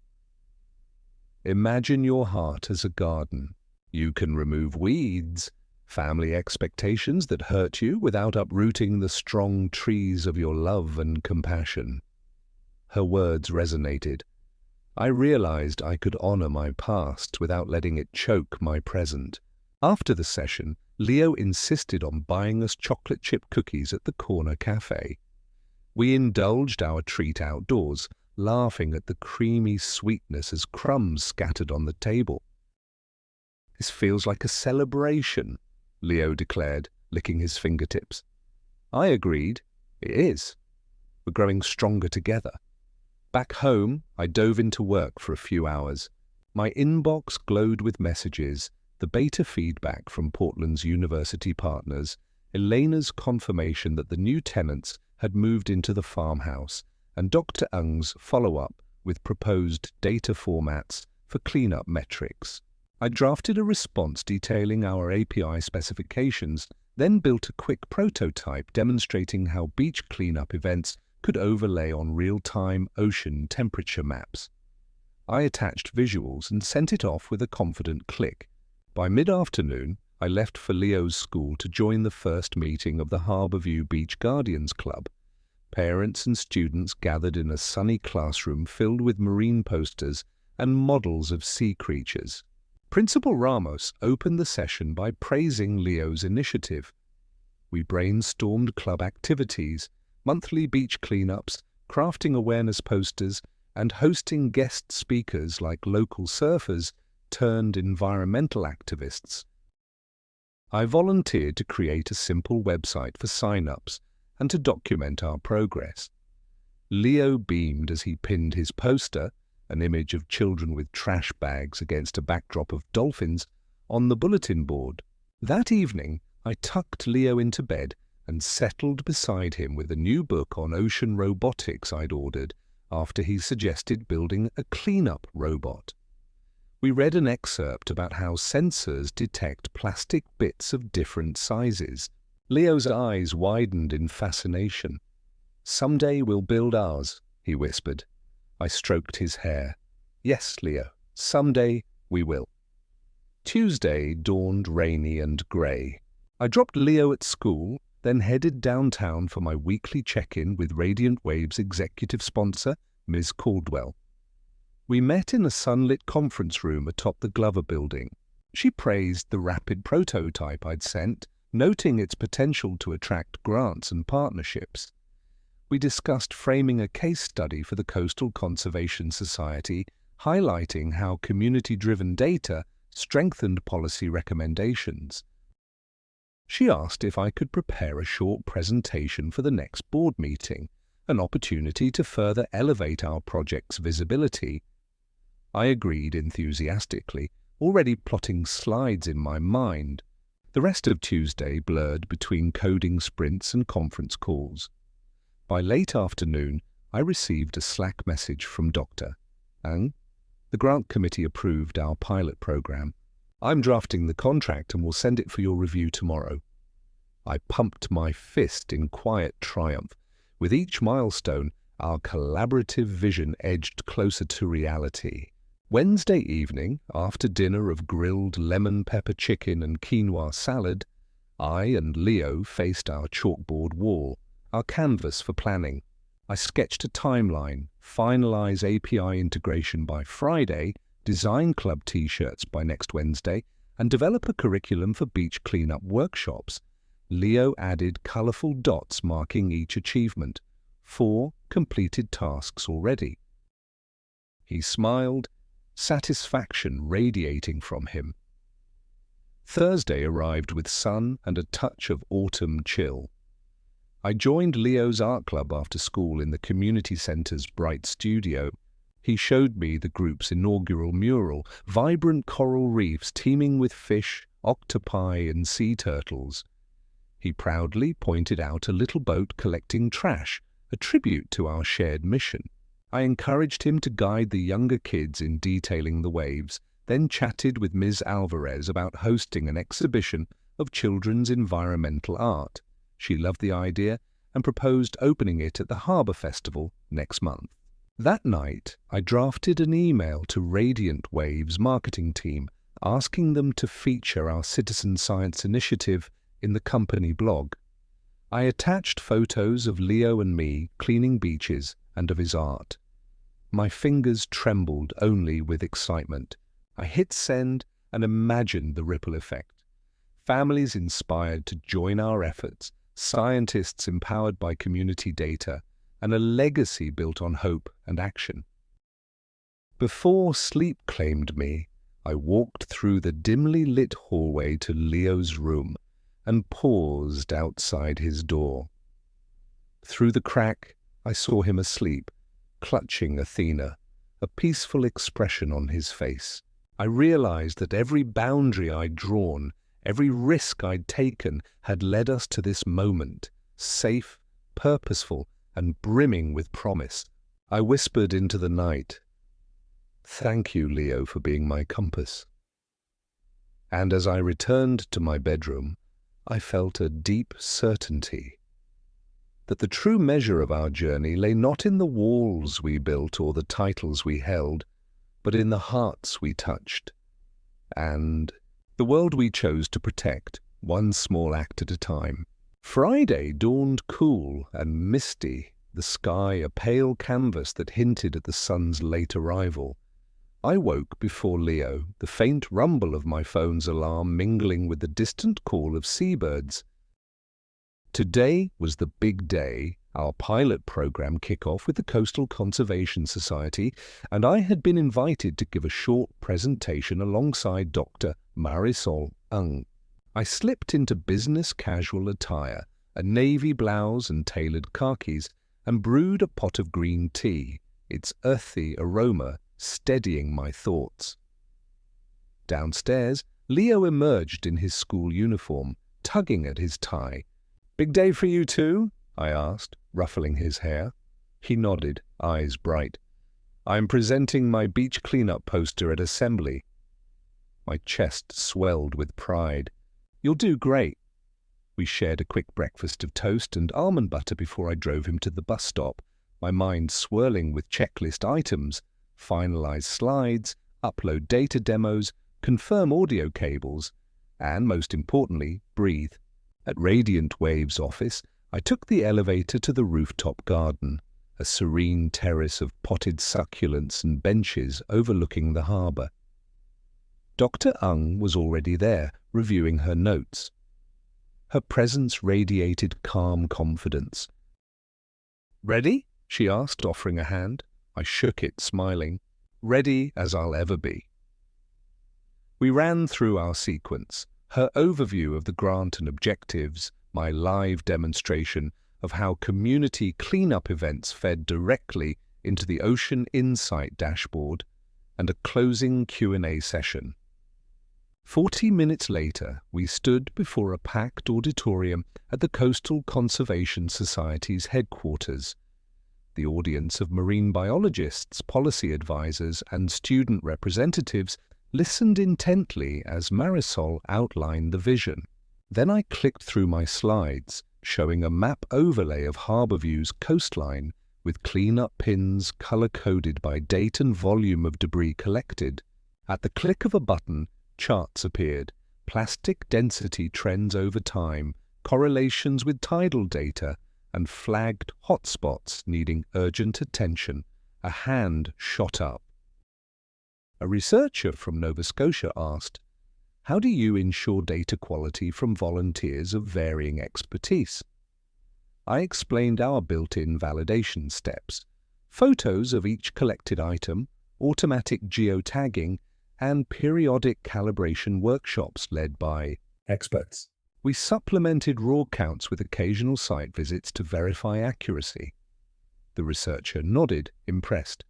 Imagine your heart as a garden. You can remove weeds, family expectations that hurt you, without uprooting the strong trees of your love and compassion. Her words resonated. I realized I could honor my past without letting it choke my present. After the session, Leo insisted on buying us chocolate chip cookies at the corner cafe. We indulged our treat outdoors, laughing at the creamy sweetness as crumbs scattered on the table. "This feels like a celebration," Leo declared, licking his fingertips. I agreed. It is. We're growing stronger together. Back home, I dove into work for a few hours. My inbox glowed with messages, the beta feedback from Portland's university partners, Elena's confirmation that the new tenants had moved into the farmhouse, and Dr. Ng's follow-up with proposed data formats for cleanup metrics. I drafted a response detailing our API specifications, then built a quick prototype demonstrating how beach cleanup events could overlay on real-time ocean temperature maps. I attached visuals and sent it off with a confident click. By mid-afternoon, I left for Leo's school to join the first meeting of the Harborview Beach Guardians Club. Parents and students gathered in a sunny classroom filled with marine posters and models of sea creatures. Principal Ramos opened the session by praising Leo's initiative. We brainstormed club activities, monthly beach cleanups, crafting awareness posters, and hosting guest speakers like local surfers turned environmental activists. I volunteered to create a simple website for sign-ups and to document our progress. Leo beamed as he pinned his poster, an image of children with trash bags against a backdrop of dolphins, on the bulletin board. That evening, I tucked Leo into bed and settled beside him with a new book on ocean robotics I'd ordered after he suggested building a cleanup robot. We read an excerpt about how sensors detect plastic bits of different sizes. Leo's eyes widened in fascination. "Someday we'll build ours," he whispered. I stroked his hair. "Yes, Leo, someday we will." Tuesday dawned rainy and grey. I dropped Leo at school, then headed downtown for my weekly check-in with Radiant Wave's executive sponsor, Ms. Caldwell. We met in a sunlit conference room atop the Glover Building. She praised the rapid prototype I'd sent, noting its potential to attract grants and partnerships. We discussed framing a case study for the Coastal Conservation Society, highlighting how community-driven data strengthened policy recommendations. She asked if I could prepare a short presentation for the next board meeting, an opportunity to further elevate our project's visibility. I agreed enthusiastically, already plotting slides in my mind. The rest of Tuesday blurred between coding sprints and conference calls. By late afternoon, I received a Slack message from Dr. Ng. The grant committee approved our pilot program. "I'm drafting the contract and will send it for your review tomorrow." I pumped my fist in quiet triumph. With each milestone, our collaborative vision edged closer to reality. Wednesday evening, after dinner of grilled lemon pepper chicken and quinoa salad, I and Leo faced our chalkboard wall, our canvas for planning. I sketched a timeline, finalize API integration by Friday, design club t-shirts by next Wednesday, and develop a curriculum for beach cleanup workshops. Leo added colourful dots marking each achievement. 4 completed tasks already. He smiled, satisfaction radiating from him. Thursday arrived with sun and a touch of autumn chill. I joined Leo's art club after school in the community centre's bright studio. He showed me the group's inaugural mural, vibrant coral reefs teeming with fish, octopi and sea turtles. He proudly pointed out a little boat collecting trash, a tribute to our shared mission. I encouraged him to guide the younger kids in detailing the waves, then chatted with Ms. Alvarez about hosting an exhibition of children's environmental art. She loved the idea and proposed opening it at the Harbour Festival next month. That night, I drafted an email to Radiant Wave's marketing team asking them to feature our citizen science initiative in the company blog. I attached photos of Leo and me cleaning beaches and of his art. My fingers trembled only with excitement. I hit send and imagined the ripple effect. Families inspired to join our efforts, scientists empowered by community data, and a legacy built on hope and action. Before sleep claimed me, I walked through the dimly lit hallway to Leo's room and paused outside his door. Through the crack, I saw him asleep, clutching Athena, a peaceful expression on his face. I realized that every boundary I'd drawn, every risk I'd taken, had led us to this moment, safe, purposeful, and brimming with promise. I whispered into the night, "Thank you, Leo, for being my compass." And as I returned to my bedroom, I felt a deep certainty that the true measure of our journey lay not in the walls we built or the titles we held, but in the hearts we touched, and the world we chose to protect, one small act at a time. Friday dawned cool and misty, the sky a pale canvas that hinted at the sun's late arrival. I woke before Leo, the faint rumble of my phone's alarm mingling with the distant call of seabirds. Today was the big day, our pilot program kick-off with the Coastal Conservation Society, and I had been invited to give a short presentation alongside Dr. Marisol Ng. I slipped into business casual attire, a navy blouse and tailored khakis, and brewed a pot of green tea, its earthy aroma steadying my thoughts. Downstairs, Leo emerged in his school uniform, tugging at his tie. "Big day for you too?" I asked, ruffling his hair. He nodded, eyes bright. "I'm presenting my beach cleanup poster at assembly." My chest swelled with pride. "You'll do great." We shared a quick breakfast of toast and almond butter before I drove him to the bus stop, my mind swirling with checklist items, finalize slides, upload data demos, confirm audio cables, and, most importantly, breathe. At Radiant Wave's office, I took the elevator to the rooftop garden, a serene terrace of potted succulents and benches overlooking the harbour. Dr. Ng was already there, reviewing her notes. Her presence radiated calm confidence. "Ready?" she asked, offering a hand. I shook it, smiling. "Ready as I'll ever be." We ran through our sequence, her overview of the grant and objectives, my live demonstration of how community cleanup events fed directly into the Ocean Insight dashboard, and a closing Q&A session. 40 minutes later, we stood before a packed auditorium at the Coastal Conservation Society's headquarters. The audience of marine biologists, policy advisors, and student representatives listened intently as Marisol outlined the vision. Then I clicked through my slides, showing a map overlay of Harbourview's coastline with clean-up pins color-coded by date and volume of debris collected. At the click of a button, charts appeared, plastic density trends over time, correlations with tidal data, and flagged hotspots needing urgent attention, a hand shot up. A researcher from Nova Scotia asked, "How do you ensure data quality from volunteers of varying expertise?" I explained our built-in validation steps, photos of each collected item, automatic geotagging, and periodic calibration workshops led by experts. We supplemented raw counts with occasional site visits to verify accuracy. The researcher nodded, impressed.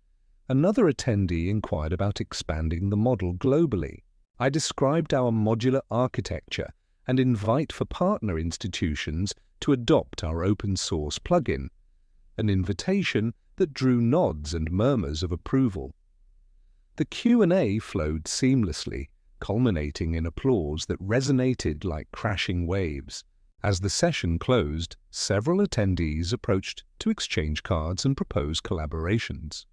Another attendee inquired about expanding the model globally. I described our modular architecture and invite for partner institutions to adopt our open-source plugin, an invitation that drew nods and murmurs of approval. The Q&A flowed seamlessly, culminating in applause that resonated like crashing waves. As the session closed, several attendees approached to exchange cards and propose collaborations.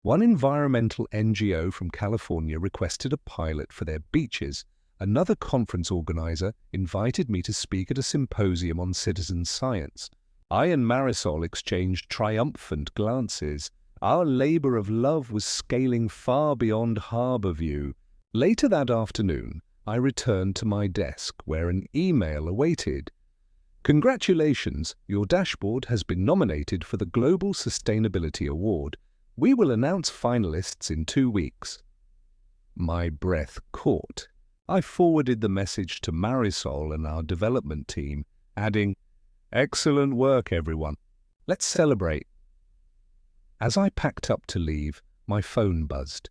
One environmental NGO from California requested a pilot for their beaches. Another conference organizer invited me to speak at a symposium on citizen science. I and Marisol exchanged triumphant glances. Our labor of love was scaling far beyond harbor view. Later that afternoon, I returned to my desk where an email awaited. "Congratulations, your dashboard has been nominated for the Global Sustainability Award. We will announce finalists in 2 weeks." My breath caught. I forwarded the message to Marisol and our development team, adding, "Excellent work, everyone. Let's celebrate." As I packed up to leave, my phone buzzed.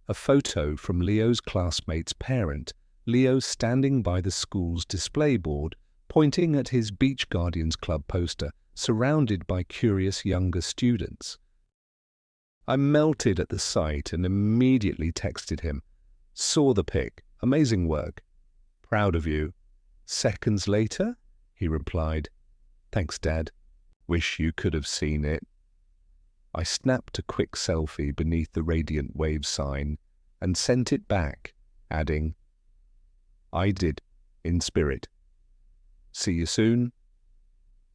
A photo from Leo's classmate's parent, Leo standing by the school's display board, pointing at his Beach Guardians Club poster, surrounded by curious younger students. I melted at the sight and immediately texted him. "Saw the pic. Amazing work. Proud of you." Seconds later, he replied, "Thanks, Dad. Wish you could have seen it." I snapped a quick selfie beneath the Radiant Wave sign and sent it back, adding, "I did, in spirit. See you soon."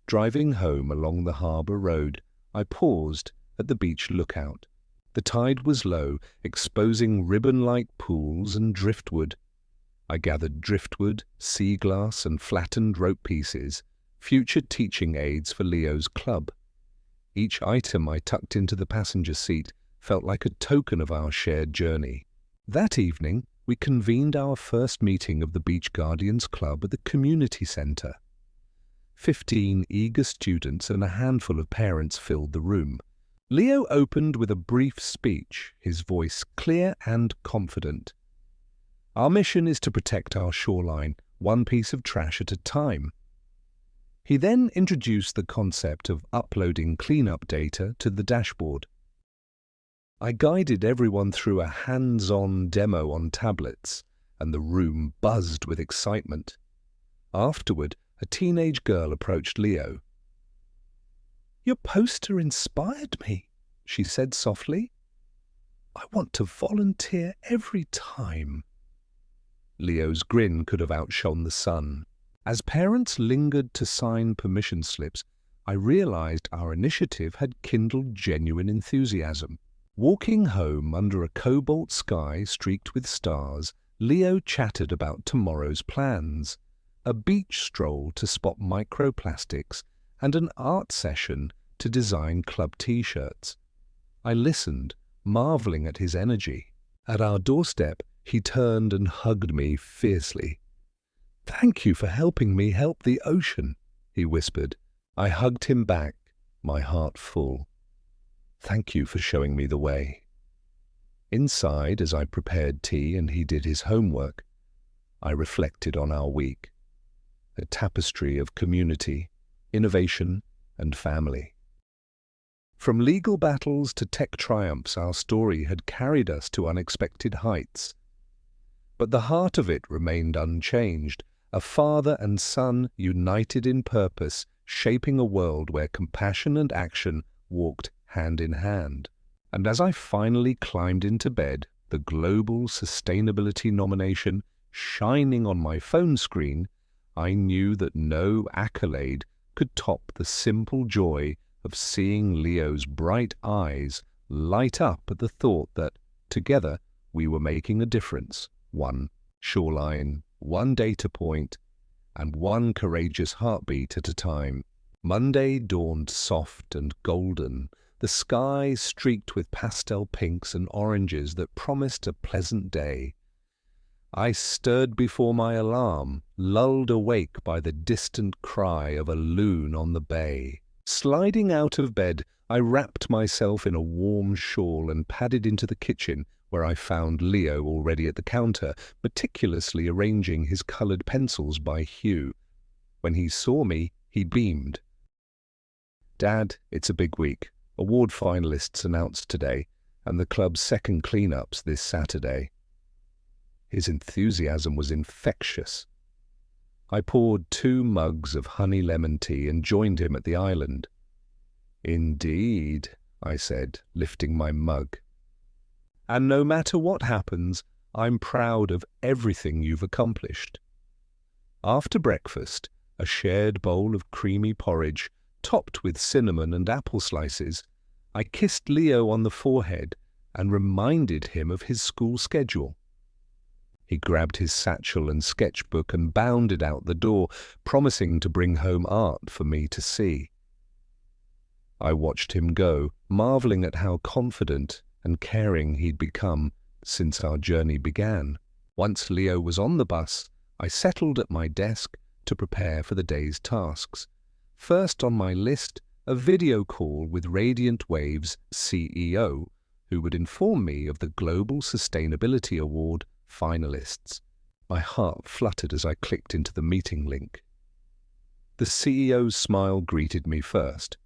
Driving home along the harbour road, I paused at the beach lookout. The tide was low, exposing ribbon-like pools and driftwood. I gathered driftwood, sea glass, and flattened rope pieces, future teaching aids for Leo's club. Each item I tucked into the passenger seat felt like a token of our shared journey. That evening, we convened our first meeting of the Beach Guardians Club at the community centre. 15 eager students and a handful of parents filled the room. Leo opened with a brief speech, his voice clear and confident. "Our mission is to protect our shoreline, one piece of trash at a time." He then introduced the concept of uploading cleanup data to the dashboard. I guided everyone through a hands-on demo on tablets, and the room buzzed with excitement. Afterward, a teenage girl approached Leo. "Your poster inspired me," she said softly. "I want to volunteer every time." Leo's grin could have outshone the sun. As parents lingered to sign permission slips, I realized our initiative had kindled genuine enthusiasm. Walking home under a cobalt sky streaked with stars, Leo chattered about tomorrow's plans. A beach stroll to spot microplastics and an art session to design club T-shirts. I listened, marveling at his energy. At our doorstep, he turned and hugged me fiercely. "Thank you for helping me help the ocean," he whispered. I hugged him back, my heart full. "Thank you for showing me the way." Inside, as I prepared tea and he did his homework, I reflected on our week. A tapestry of community, innovation, and family. From legal battles to tech triumphs, our story had carried us to unexpected heights. But the heart of it remained unchanged, a father and son united in purpose, shaping a world where compassion and action walked hand in hand. And as I finally climbed into bed, the Global Sustainability nomination shining on my phone screen, I knew that no accolade could top the simple joy of seeing Leo's bright eyes light up at the thought that, together, we were making a difference. One shoreline, one data point, and one courageous heartbeat at a time. Monday dawned soft and golden, the sky streaked with pastel pinks and oranges that promised a pleasant day. I stirred before my alarm, lulled awake by the distant cry of a loon on the bay. Sliding out of bed, I wrapped myself in a warm shawl and padded into the kitchen, where I found Leo already at the counter, meticulously arranging his coloured pencils by hue. When he saw me, he beamed. "Dad, it's a big week. Award finalists announced today, and the club's second clean-ups this Saturday." His enthusiasm was infectious. I poured 2 mugs of honey lemon tea and joined him at the island. "Indeed," I said, lifting my mug. "And no matter what happens, I'm proud of everything you've accomplished." After breakfast, a shared bowl of creamy porridge, topped with cinnamon and apple slices, I kissed Leo on the forehead and reminded him of his school schedule. He grabbed his satchel and sketchbook and bounded out the door, promising to bring home art for me to see. I watched him go, marveling at how confident and caring he'd become since our journey began. Once Leo was on the bus, I settled at my desk to prepare for the day's tasks. First on my list, a video call with Radiant Wave's CEO, who would inform me of the Global Sustainability Award finalists. My heart fluttered as I clicked into the meeting link. The CEO's smile greeted me first.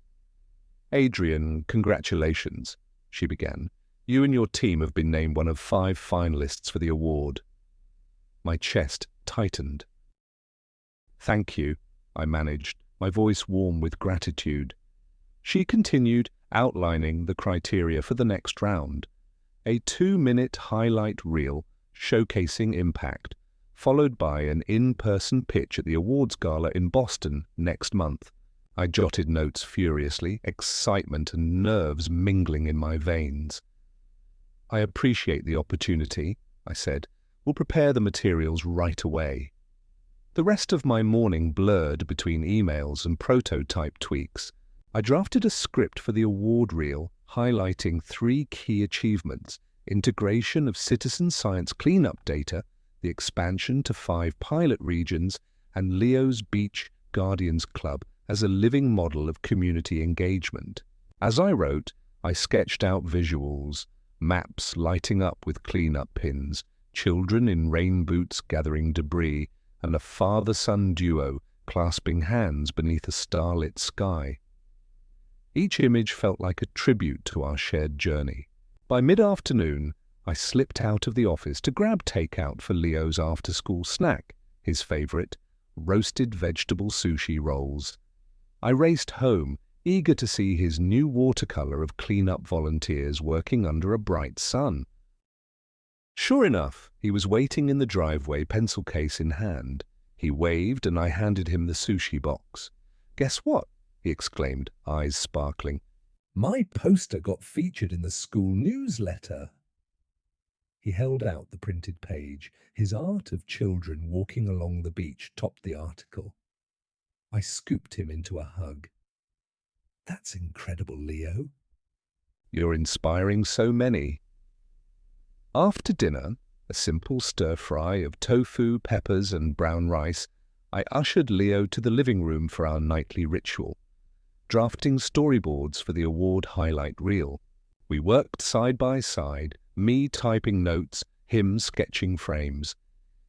"Adrian, congratulations," she began. "You and your team have been named one of 5 finalists for the award." My chest tightened. "Thank you," I managed, my voice warm with gratitude. She continued, outlining the criteria for the next round. A 2-minute highlight reel showcasing impact, followed by an in-person pitch at the awards gala in Boston next month. I jotted notes furiously, excitement and nerves mingling in my veins. "I appreciate the opportunity," I said. "We'll prepare the materials right away." The rest of my morning blurred between emails and prototype tweaks. I drafted a script for the award reel, highlighting 3 key achievements: integration of citizen science cleanup data, the expansion to 5 pilot regions, and Leo's Beach Guardians Club as a living model of community engagement. As I wrote, I sketched out visuals, maps lighting up with cleanup pins, children in rain boots gathering debris, and a father-son duo clasping hands beneath a starlit sky. Each image felt like a tribute to our shared journey. By mid-afternoon, I slipped out of the office to grab takeout for Leo's after-school snack, his favorite, roasted vegetable sushi rolls. I raced home, eager to see his new watercolor of cleanup volunteers working under a bright sun. Sure enough, he was waiting in the driveway, pencil case in hand. He waved and I handed him the sushi box. "Guess what?" he exclaimed, eyes sparkling. "My poster got featured in the school newsletter." He held out the printed page. His art of children walking along the beach topped the article. I scooped him into a hug. "That's incredible, Leo. You're inspiring so many." After dinner, a simple stir-fry of tofu, peppers, and brown rice, I ushered Leo to the living room for our nightly ritual, drafting storyboards for the award highlight reel. We worked side by side, me typing notes, him sketching frames.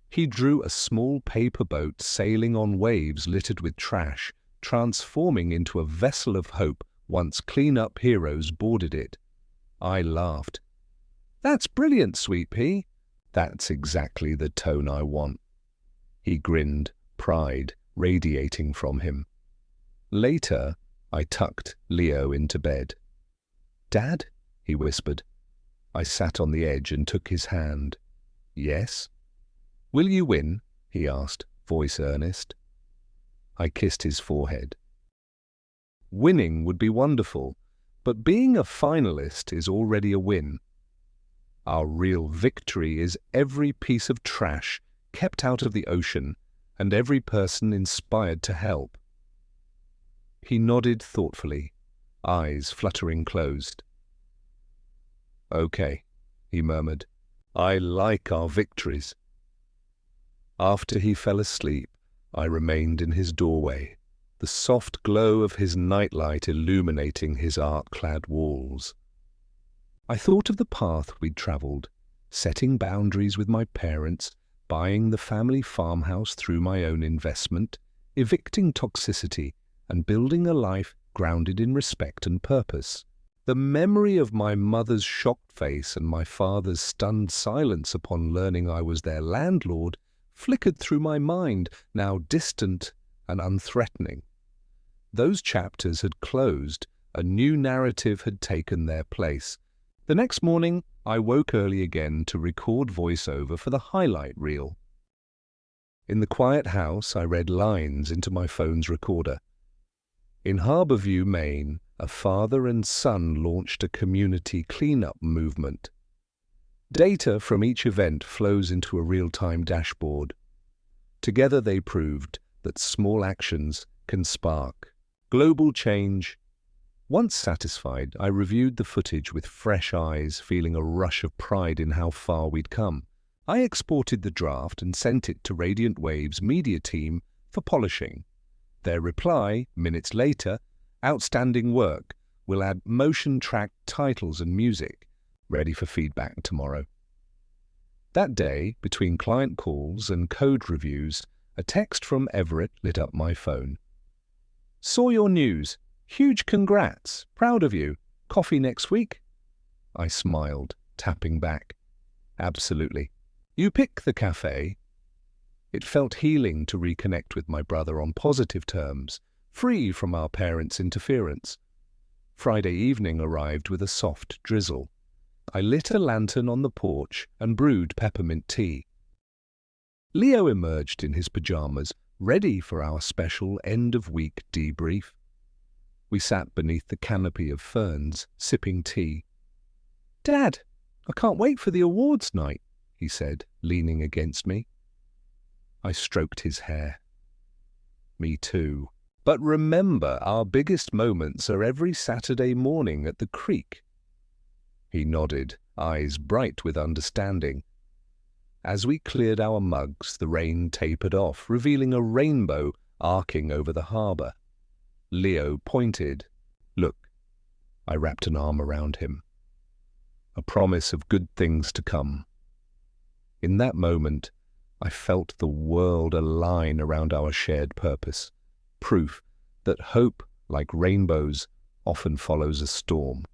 He drew a small paper boat sailing on waves littered with trash, transforming into a vessel of hope once clean-up heroes boarded it. I laughed. "That's brilliant, Sweet Pea." "That's exactly the tone I want." He grinned, pride radiating from him. Later, I tucked Leo into bed. "Dad?" he whispered. I sat on the edge and took his hand. "Yes?" "Will you win?" he asked, voice earnest. I kissed his forehead. Winning would be wonderful, but being a finalist is already a win. Our real victory is every piece of trash kept out of the ocean and every person inspired to help. He nodded thoughtfully, eyes fluttering closed. "Okay," he murmured. "I like our victories." After he fell asleep, I remained in his doorway, the soft glow of his nightlight illuminating his art-clad walls. I thought of the path we'd travelled, setting boundaries with my parents, buying the family farmhouse through my own investment, evicting toxicity, and building a life grounded in respect and purpose. The memory of my mother's shocked face and my father's stunned silence upon learning I was their landlord flickered through my mind, now distant and unthreatening. Those chapters had closed, a new narrative had taken their place. The next morning, I woke early again to record voiceover for the highlight reel. In the quiet house, I read lines into my phone's recorder. In Harbourview, Maine, a father and son launched a community cleanup movement. Data from each event flows into a real-time dashboard. Together they proved that small actions can spark global change. Once satisfied, I reviewed the footage with fresh eyes, feeling a rush of pride in how far we'd come. I exported the draft and sent it to Radiant Wave's media team for polishing. Their reply, minutes later, "Outstanding work. We'll add motion-tracked titles and music. Ready for feedback tomorrow." That day, between client calls and code reviews, a text from Everett lit up my phone. "Saw your news. Huge congrats. Proud of you. Coffee next week?" I smiled, tapping back. "Absolutely. You pick the cafe." It felt healing to reconnect with my brother on positive terms, free from our parents' interference. Friday evening arrived with a soft drizzle. I lit a lantern on the porch and brewed peppermint tea. Leo emerged in his pajamas, ready for our special end-of-week debrief. We sat beneath the canopy of ferns, sipping tea. "Dad, I can't wait for the awards night," he said, leaning against me. I stroked his hair. "Me too. But remember, our biggest moments are every Saturday morning at the creek." He nodded, eyes bright with understanding. As we cleared our mugs, the rain tapered off, revealing a rainbow arcing over the harbour. Leo pointed. "Look." I wrapped an arm around him. A promise of good things to come. In that moment, I felt the world align around our shared purpose, proof that hope, like rainbows, often follows a storm.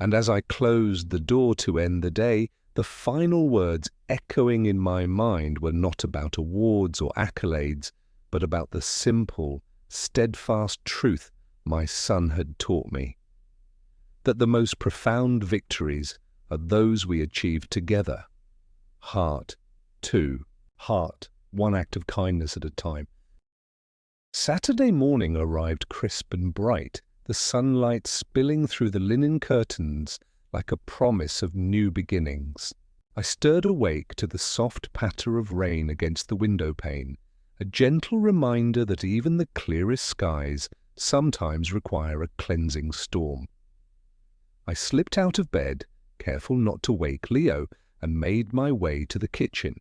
And as I closed the door to end the day, the final words echoing in my mind were not about awards or accolades, but about the simple, steadfast truth my son had taught me. That the most profound victories are those we achieve together. Heart to heart, one act of kindness at a time. Saturday morning arrived crisp and bright, the sunlight spilling through the linen curtains like a promise of new beginnings. I stirred awake to the soft patter of rain against the window pane, a gentle reminder that even the clearest skies sometimes require a cleansing storm. I slipped out of bed, careful not to wake Leo, and made my way to the kitchen.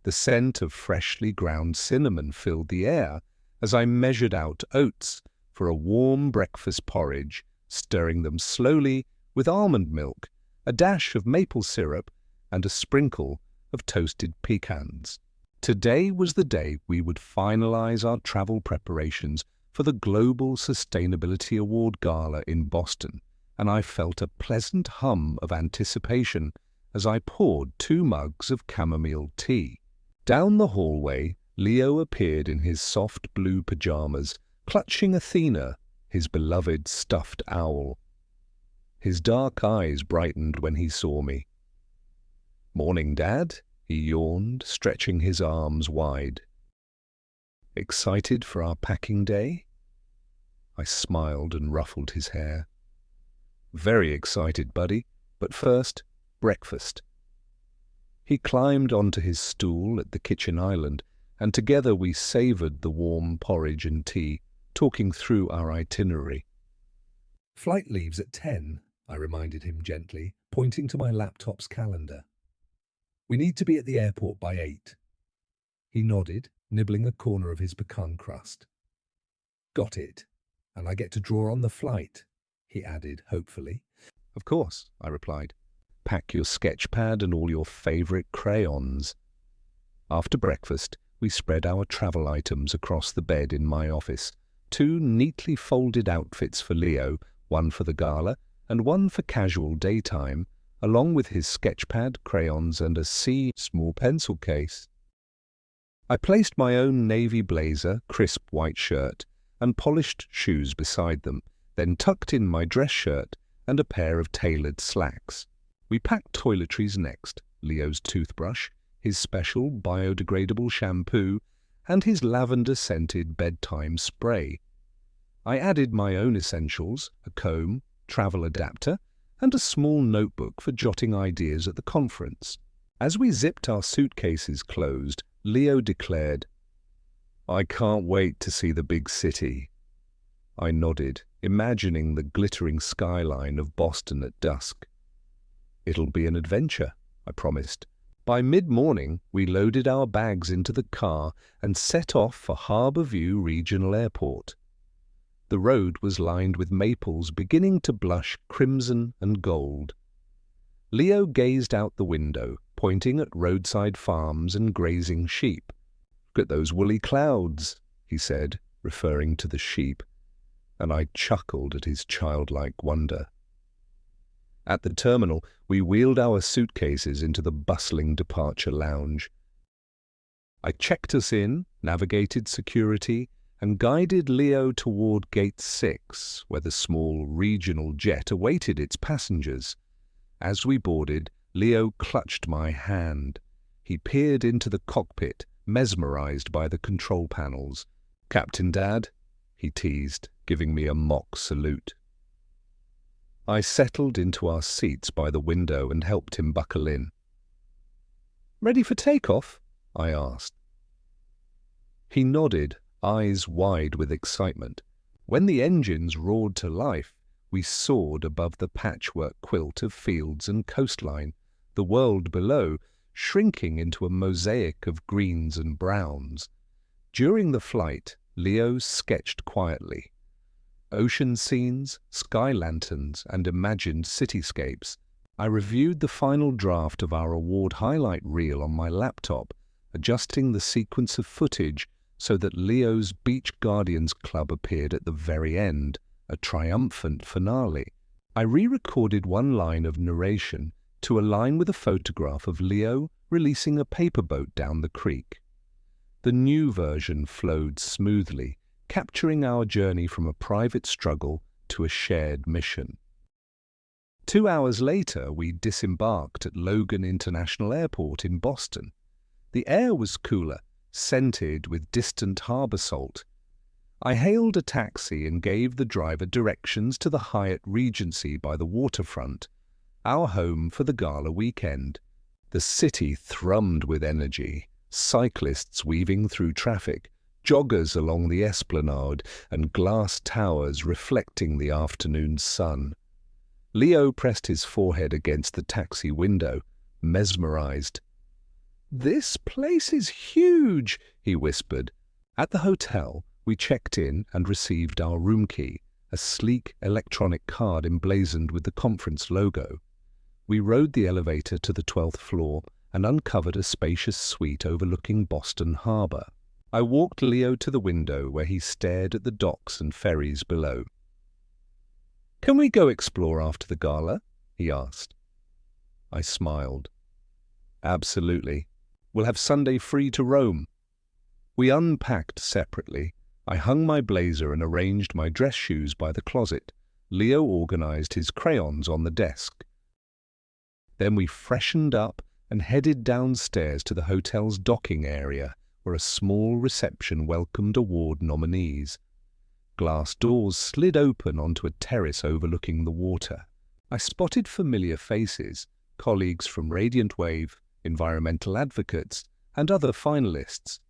The scent of freshly ground cinnamon filled the air as I measured out oats for a warm breakfast porridge, stirring them slowly with almond milk, a dash of maple syrup, and a sprinkle of toasted pecans. Today was the day we would finalize our travel preparations for the Global Sustainability Award Gala in Boston, and I felt a pleasant hum of anticipation as I poured 2 mugs of chamomile tea. Down the hallway, Leo appeared in his soft blue pajamas, clutching Athena, his beloved stuffed owl. His dark eyes brightened when he saw me. "Morning, Dad," He yawned, stretching his arms wide. Excited for our packing day? I smiled and ruffled his hair. Very excited, buddy, but first, breakfast. He climbed onto his stool at the kitchen island, and together we savoured the warm porridge and tea, talking through our itinerary. Flight leaves at 10, I reminded him gently, pointing to my laptop's calendar. We need to be at the airport by 8. He nodded, nibbling a corner of his pecan crust. Got it. And I get to draw on the flight, he added hopefully. Of course, I replied. Pack your sketch pad and all your favourite crayons. After breakfast, we spread our travel items across the bed in my office. 2 neatly folded outfits for Leo, one for the gala and one for casual daytime, along with his sketchpad, crayons and a small pencil case. I placed my own navy blazer, crisp white shirt, and polished shoes beside them, then tucked in my dress shirt and a pair of tailored slacks. We packed toiletries next, Leo's toothbrush, his special biodegradable shampoo, and his lavender-scented bedtime spray. I added my own essentials, a comb, travel adapter, and a small notebook for jotting ideas at the conference. As we zipped our suitcases closed, Leo declared, I can't wait to see the big city. I nodded, imagining the glittering skyline of Boston at dusk. It'll be an adventure, I promised. By mid-morning, we loaded our bags into the car and set off for Harbour View Regional Airport. The road was lined with maples beginning to blush crimson and gold. Leo gazed out the window, pointing at roadside farms and grazing sheep. Look at those woolly clouds, he said, referring to the sheep, and I chuckled at his childlike wonder. At the terminal, we wheeled our suitcases into the bustling departure lounge. I checked us in, navigated security, and guided Leo toward Gate 6, where the small regional jet awaited its passengers. As we boarded, Leo clutched my hand. He peered into the cockpit, mesmerized by the control panels. Captain Dad, he teased, giving me a mock salute. I settled into our seats by the window and helped him buckle in. Ready for takeoff? I asked. He nodded, eyes wide with excitement. When the engines roared to life, we soared above the patchwork quilt of fields and coastline, the world below shrinking into a mosaic of greens and browns. During the flight, Leo sketched quietly. Ocean scenes, sky lanterns, and imagined cityscapes. I reviewed the final draft of our award highlight reel on my laptop, adjusting the sequence of footage so that Leo's Beach Guardians Club appeared at the very end, a triumphant finale. I re-recorded one line of narration to align with a photograph of Leo releasing a paper boat down the creek. The new version flowed smoothly, capturing our journey from a private struggle to a shared mission. 2 hours later, we disembarked at Logan International Airport in Boston. The air was cooler, scented with distant harbor salt. I hailed a taxi and gave the driver directions to the Hyatt Regency by the waterfront, our home for the gala weekend. The city thrummed with energy, cyclists weaving through traffic, joggers along the esplanade, and glass towers reflecting the afternoon sun. Leo pressed his forehead against the taxi window, mesmerized. "This place is huge," he whispered. At the hotel, we checked in and received our room key, a sleek electronic card emblazoned with the conference logo. We rode the elevator to the 12th floor and uncovered a spacious suite overlooking Boston Harbor. I walked Leo to the window where he stared at the docks and ferries below. "Can we go explore after the gala?" he asked. I smiled. "Absolutely. We'll have Sunday free to roam." We unpacked separately. I hung my blazer and arranged my dress shoes by the closet. Leo organized his crayons on the desk. Then we freshened up and headed downstairs to the hotel's docking area, where a small reception welcomed award nominees. Glass doors slid open onto a terrace overlooking the water. I spotted familiar faces, colleagues from Radiant Wave, environmental advocates, and other finalists.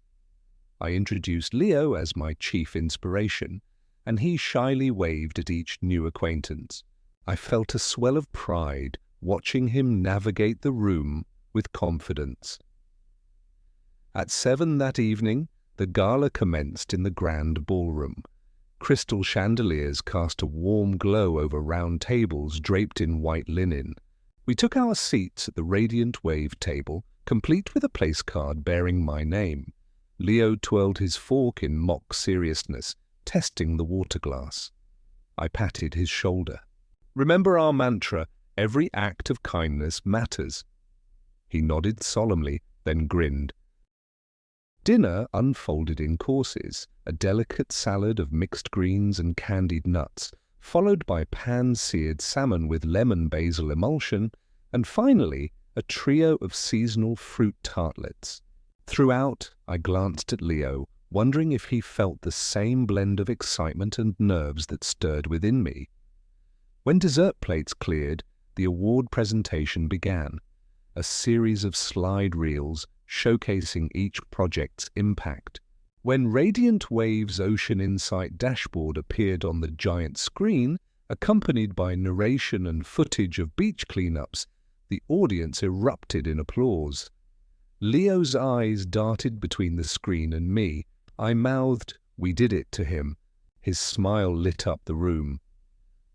I introduced Leo as my chief inspiration, and he shyly waved at each new acquaintance. I felt a swell of pride watching him navigate the room with confidence. At 7 that evening, the gala commenced in the grand ballroom. Crystal chandeliers cast a warm glow over round tables draped in white linen. We took our seats at the Radiant Wave table, complete with a place card bearing my name. Leo twirled his fork in mock seriousness, testing the water glass. I patted his shoulder. "Remember our mantra, every act of kindness matters." He nodded solemnly, then grinned. Dinner unfolded in courses, a delicate salad of mixed greens and candied nuts, followed by pan-seared salmon with lemon basil emulsion, and finally a trio of seasonal fruit tartlets. Throughout, I glanced at Leo, wondering if he felt the same blend of excitement and nerves that stirred within me. When dessert plates cleared, the award presentation began, a series of slide reels showcasing each project's impact. When Radiant Wave's Ocean Insight dashboard appeared on the giant screen, accompanied by narration and footage of beach cleanups, the audience erupted in applause. Leo's eyes darted between the screen and me. I mouthed, "We did it," to him. His smile lit up the room.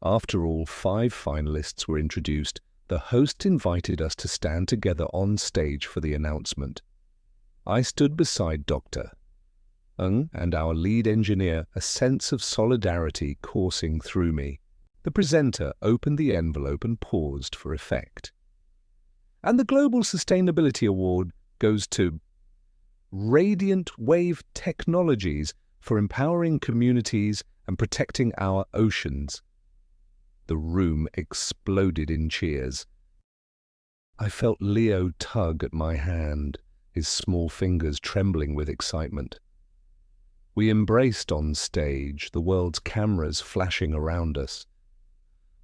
After all 5 finalists were introduced, the host invited us to stand together on stage for the announcement. I stood beside Dr. Ng and our lead engineer, a sense of solidarity coursing through me. The presenter opened the envelope and paused for effect. "And the Global Sustainability Award goes to Radiant Wave Technologies for empowering communities and protecting our oceans." The room exploded in cheers. I felt Leo tug at my hand, his small fingers trembling with excitement. We embraced on stage, the world's cameras flashing around us.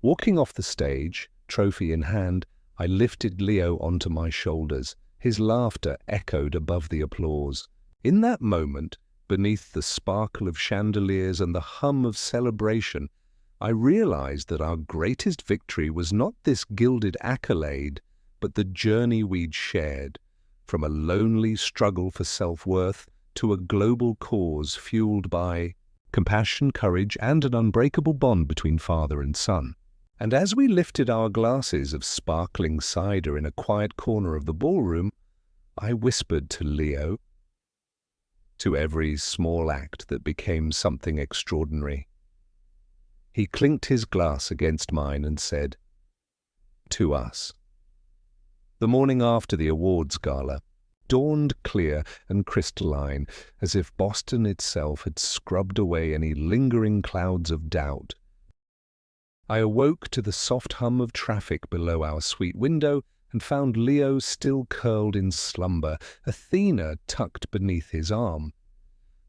Walking off the stage, trophy in hand, I lifted Leo onto my shoulders. His laughter echoed above the applause. In that moment, beneath the sparkle of chandeliers and the hum of celebration, I realized that our greatest victory was not this gilded accolade, but the journey we'd shared, from a lonely struggle for self-worth to a global cause fueled by compassion, courage, and an unbreakable bond between father and son. And as we lifted our glasses of sparkling cider in a quiet corner of the ballroom, I whispered to Leo, "To every small act that became something extraordinary." He clinked his glass against mine and said, "To us." The morning after the awards gala dawned clear and crystalline, as if Boston itself had scrubbed away any lingering clouds of doubt. I awoke to the soft hum of traffic below our suite window and found Leo still curled in slumber, Athena tucked beneath his arm.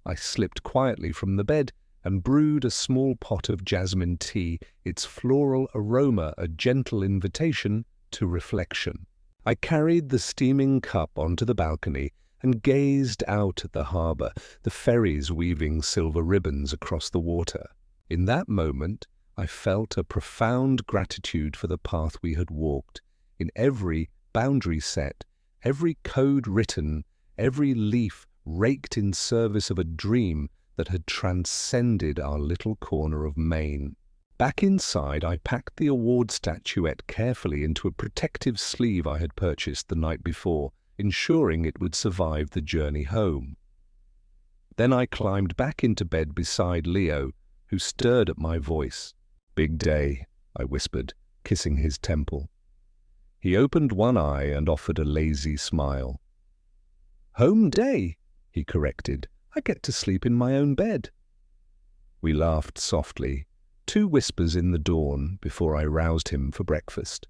I slipped quietly from the bed and brewed a small pot of jasmine tea, its floral aroma a gentle invitation to reflection. I carried the steaming cup onto the balcony and gazed out at the harbour, the ferries weaving silver ribbons across the water. In that moment, I felt a profound gratitude for the path we had walked. In every boundary set, every code written, every leaf raked in service of a dream that had transcended our little corner of Maine. Back inside, I packed the award statuette carefully into a protective sleeve I had purchased the night before, ensuring it would survive the journey home. Then I climbed back into bed beside Leo, who stirred at my voice. "Big day," I whispered, kissing his temple. He opened one eye and offered a lazy smile. "Home day," he corrected. "I get to sleep in my own bed." We laughed softly, 2 whispers in the dawn before I roused him for breakfast.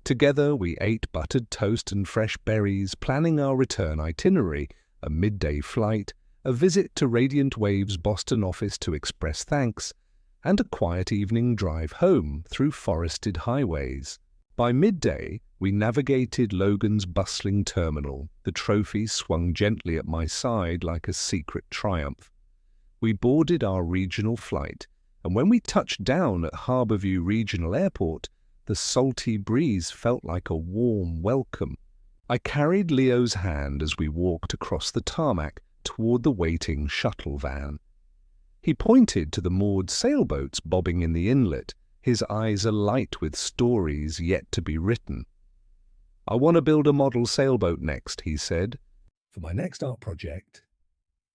Together we ate buttered toast and fresh berries, planning our return itinerary, a midday flight, a visit to Radiant Wave's Boston office to express thanks, and a quiet evening drive home through forested highways. By midday, we navigated Logan's bustling terminal. The trophy swung gently at my side like a secret triumph. We boarded our regional flight, and when we touched down at Harborview Regional Airport, the salty breeze felt like a warm welcome. I carried Leo's hand as we walked across the tarmac toward the waiting shuttle van. He pointed to the moored sailboats bobbing in the inlet, his eyes alight with stories yet to be written. "I want to build a model sailboat next," he said. "For my next art project."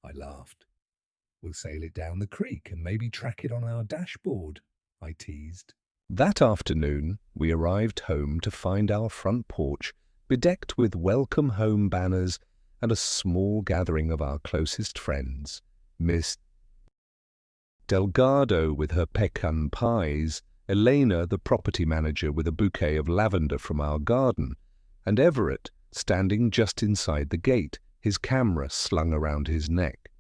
I laughed. "We'll sail it down the creek and maybe track it on our dashboard," I teased. That afternoon, we arrived home to find our front porch bedecked with welcome home banners and a small gathering of our closest friends. Miss Delgado with her pecan pies, Elena, the property manager, with a bouquet of lavender from our garden, and Everett, standing just inside the gate, his camera slung around his neck.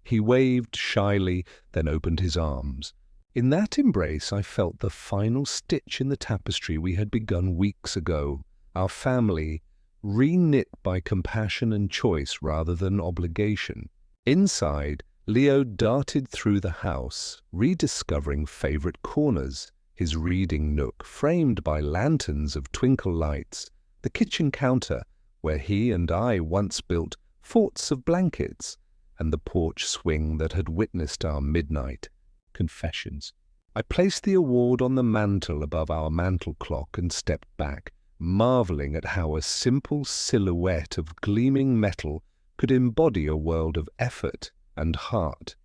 He waved shyly, then opened his arms. In that embrace I felt the final stitch in the tapestry we had begun weeks ago, our family, re-knit by compassion and choice rather than obligation. Inside, Leo darted through the house, rediscovering favorite corners, his reading nook framed by lanterns of twinkle lights, the kitchen counter where he and I once built forts of blankets, and the porch swing that had witnessed our midnight confessions. I placed the award on the mantel above our mantel clock and stepped back, marveling at how a simple silhouette of gleaming metal could embody a world of effort and heart.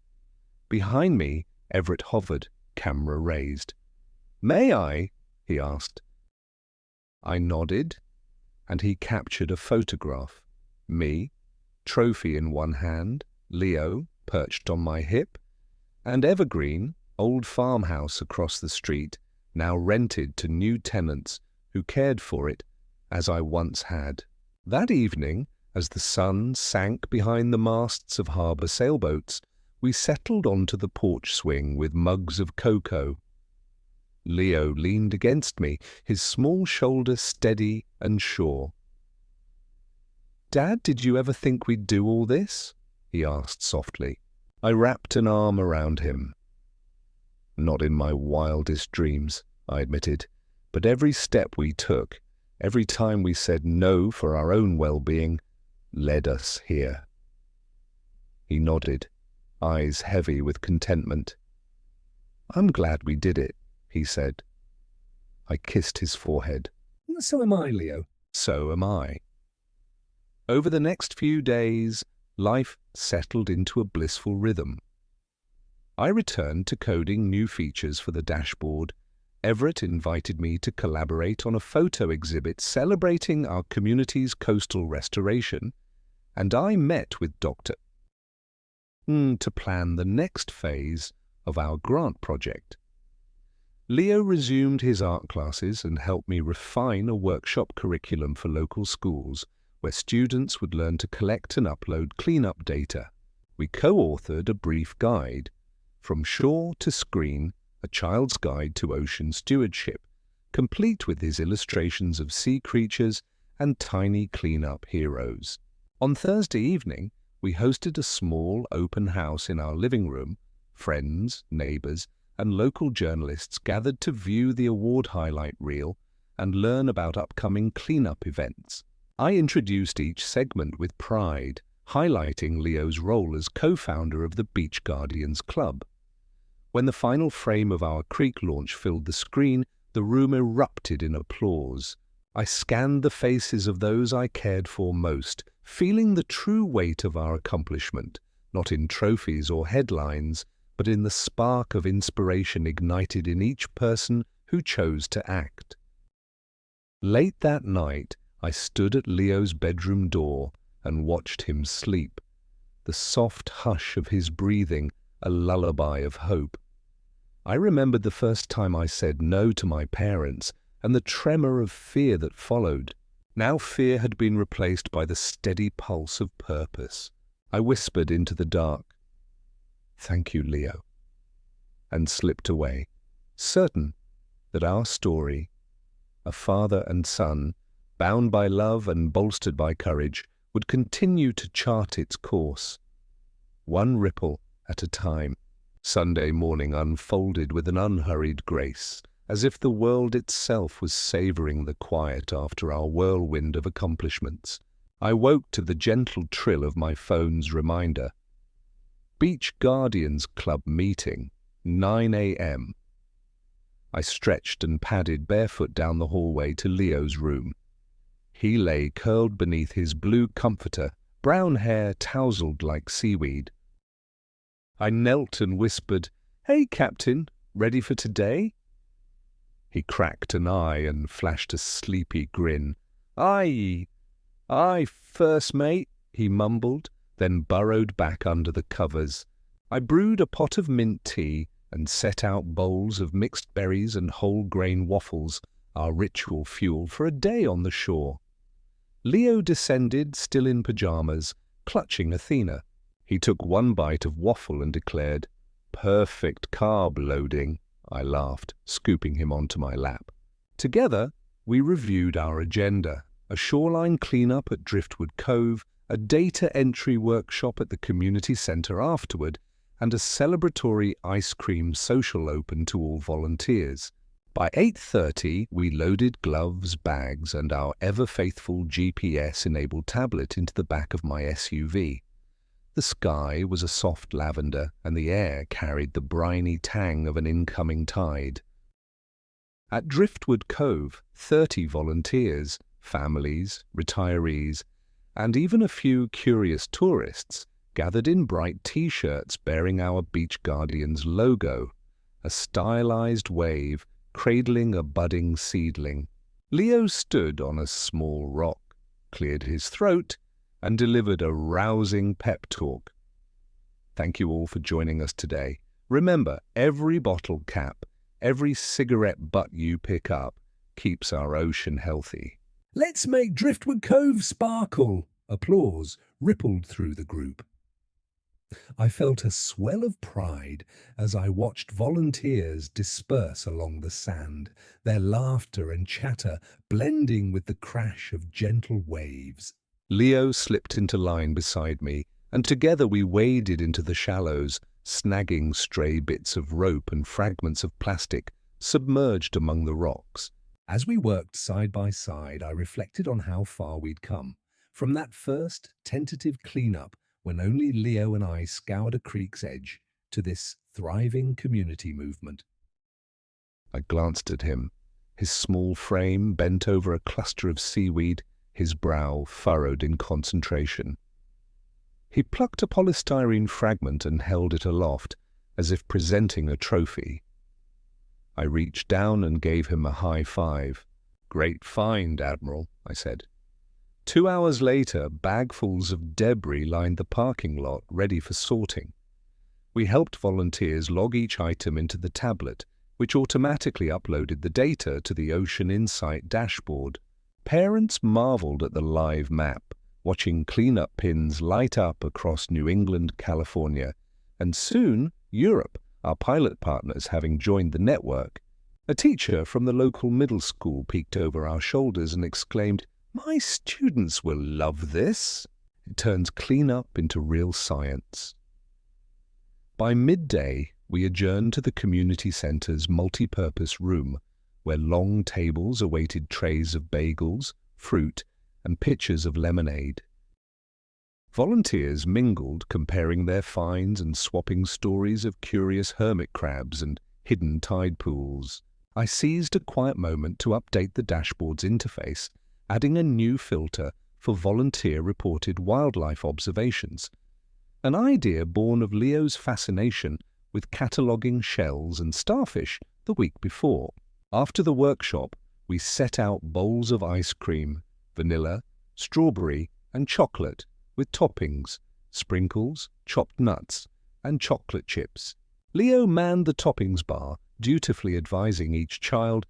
Behind me, Everett hovered, camera raised. "May I?" he asked. I nodded, and he captured a photograph. Me, trophy in one hand, Leo, perched on my hip, and Evergreen, old farmhouse across the street, now rented to new tenants who cared for it as I once had. That evening, as the sun sank behind the masts of harbour sailboats, we settled onto the porch swing with mugs of cocoa. Leo leaned against me, his small shoulder steady and sure. "Dad, did you ever think we'd do all this?" he asked softly. I wrapped an arm around him. "Not in my wildest dreams," I admitted, "but every step we took, every time we said no for our own well-being, led us here." He nodded, eyes heavy with contentment. "I'm glad we did it," he said. I kissed his forehead. "So am I, Leo." "So am I." Over the next few days, life settled into a blissful rhythm. I returned to coding new features for the dashboard. Everett invited me to collaborate on a photo exhibit celebrating our community's coastal restoration, and I met with Dr. to plan the next phase of our grant project. Leo resumed his art classes and helped me refine a workshop curriculum for local schools where students would learn to collect and upload cleanup data. We co-authored a brief guide, From Shore to Screen, a child's guide to ocean stewardship, complete with his illustrations of sea creatures and tiny cleanup heroes. On Thursday evening, we hosted a small open house in our living room. Friends, neighbors, and local journalists gathered to view the award highlight reel and learn about upcoming cleanup events. I introduced each segment with pride, highlighting Leo's role as co-founder of the Beach Guardians Club. When the final frame of our creek launch filled the screen, the room erupted in applause. I scanned the faces of those I cared for most, feeling the true weight of our accomplishment, not in trophies or headlines, but in the spark of inspiration ignited in each person who chose to act. Late that night, I stood at Leo's bedroom door and watched him sleep, the soft hush of his breathing a lullaby of hope. I remembered the first time I said no to my parents and the tremor of fear that followed. Now fear had been replaced by the steady pulse of purpose. I whispered into the dark, "Thank you, Leo," and slipped away, certain that our story, a father and son, bound by love and bolstered by courage, would continue to chart its course, one ripple at a time. Sunday morning unfolded with an unhurried grace, as if the world itself was savoring the quiet after our whirlwind of accomplishments. I woke to the gentle trill of my phone's reminder. Beach Guardians Club meeting, 9 a.m. I stretched and padded barefoot down the hallway to Leo's room. He lay curled beneath his blue comforter, brown hair tousled like seaweed. I knelt and whispered, "Hey, Captain, ready for today?" He cracked an eye and flashed a sleepy grin. Aye, first mate," he mumbled, then burrowed back under the covers. I brewed a pot of mint tea and set out bowls of mixed berries and whole-grain waffles, our ritual fuel for a day on the shore. Leo descended, still in pyjamas, clutching Athena. He took one bite of waffle and declared, "Perfect carb loading." I laughed, scooping him onto my lap. Together, we reviewed our agenda: a shoreline cleanup at Driftwood Cove, a data entry workshop at the community centre afterward, and a celebratory ice cream social open to all volunteers. By 8:30, we loaded gloves, bags, and our ever-faithful GPS-enabled tablet into the back of my SUV. The sky was a soft lavender, and the air carried the briny tang of an incoming tide. At Driftwood Cove, 30 volunteers, families, retirees, and even a few curious tourists gathered in bright T-shirts bearing our Beach Guardians logo, a stylized wave cradling a budding seedling. Leo stood on a small rock, cleared his throat, and delivered a rousing pep talk. "Thank you all for joining us today. Remember, every bottle cap, every cigarette butt you pick up keeps our ocean healthy." "Let's make Driftwood Cove sparkle!" Applause rippled through the group. I felt a swell of pride as I watched volunteers disperse along the sand, their laughter and chatter blending with the crash of gentle waves. Leo slipped into line beside me, and together we waded into the shallows, snagging stray bits of rope and fragments of plastic submerged among the rocks. As we worked side by side, I reflected on how far we'd come, from that first tentative cleanup when only Leo and I scoured a creek's edge, to this thriving community movement. I glanced at him, his small frame bent over a cluster of seaweed, his brow furrowed in concentration. He plucked a polystyrene fragment and held it aloft, as if presenting a trophy. I reached down and gave him a high five. "Great find, Admiral," I said. 2 hours later, bagfuls of debris lined the parking lot, ready for sorting. We helped volunteers log each item into the tablet, which automatically uploaded the data to the Ocean Insight dashboard. Parents marveled at the live map, watching cleanup pins light up across New England, California, and soon Europe, our pilot partners having joined the network. A teacher from the local middle school peeked over our shoulders and exclaimed, "My students will love this." It turns cleanup into real science. By midday, we adjourned to the community center's multi-purpose room, where long tables awaited trays of bagels, fruit, and pitchers of lemonade. Volunteers mingled, comparing their finds and swapping stories of curious hermit crabs and hidden tide pools. I seized a quiet moment to update the dashboard's interface, adding a new filter for volunteer-reported wildlife observations, an idea born of Leo's fascination with cataloguing shells and starfish the week before. After the workshop, we set out bowls of ice cream, vanilla, strawberry, and chocolate, with toppings, sprinkles, chopped nuts, and chocolate chips. Leo manned the toppings bar, dutifully advising each child,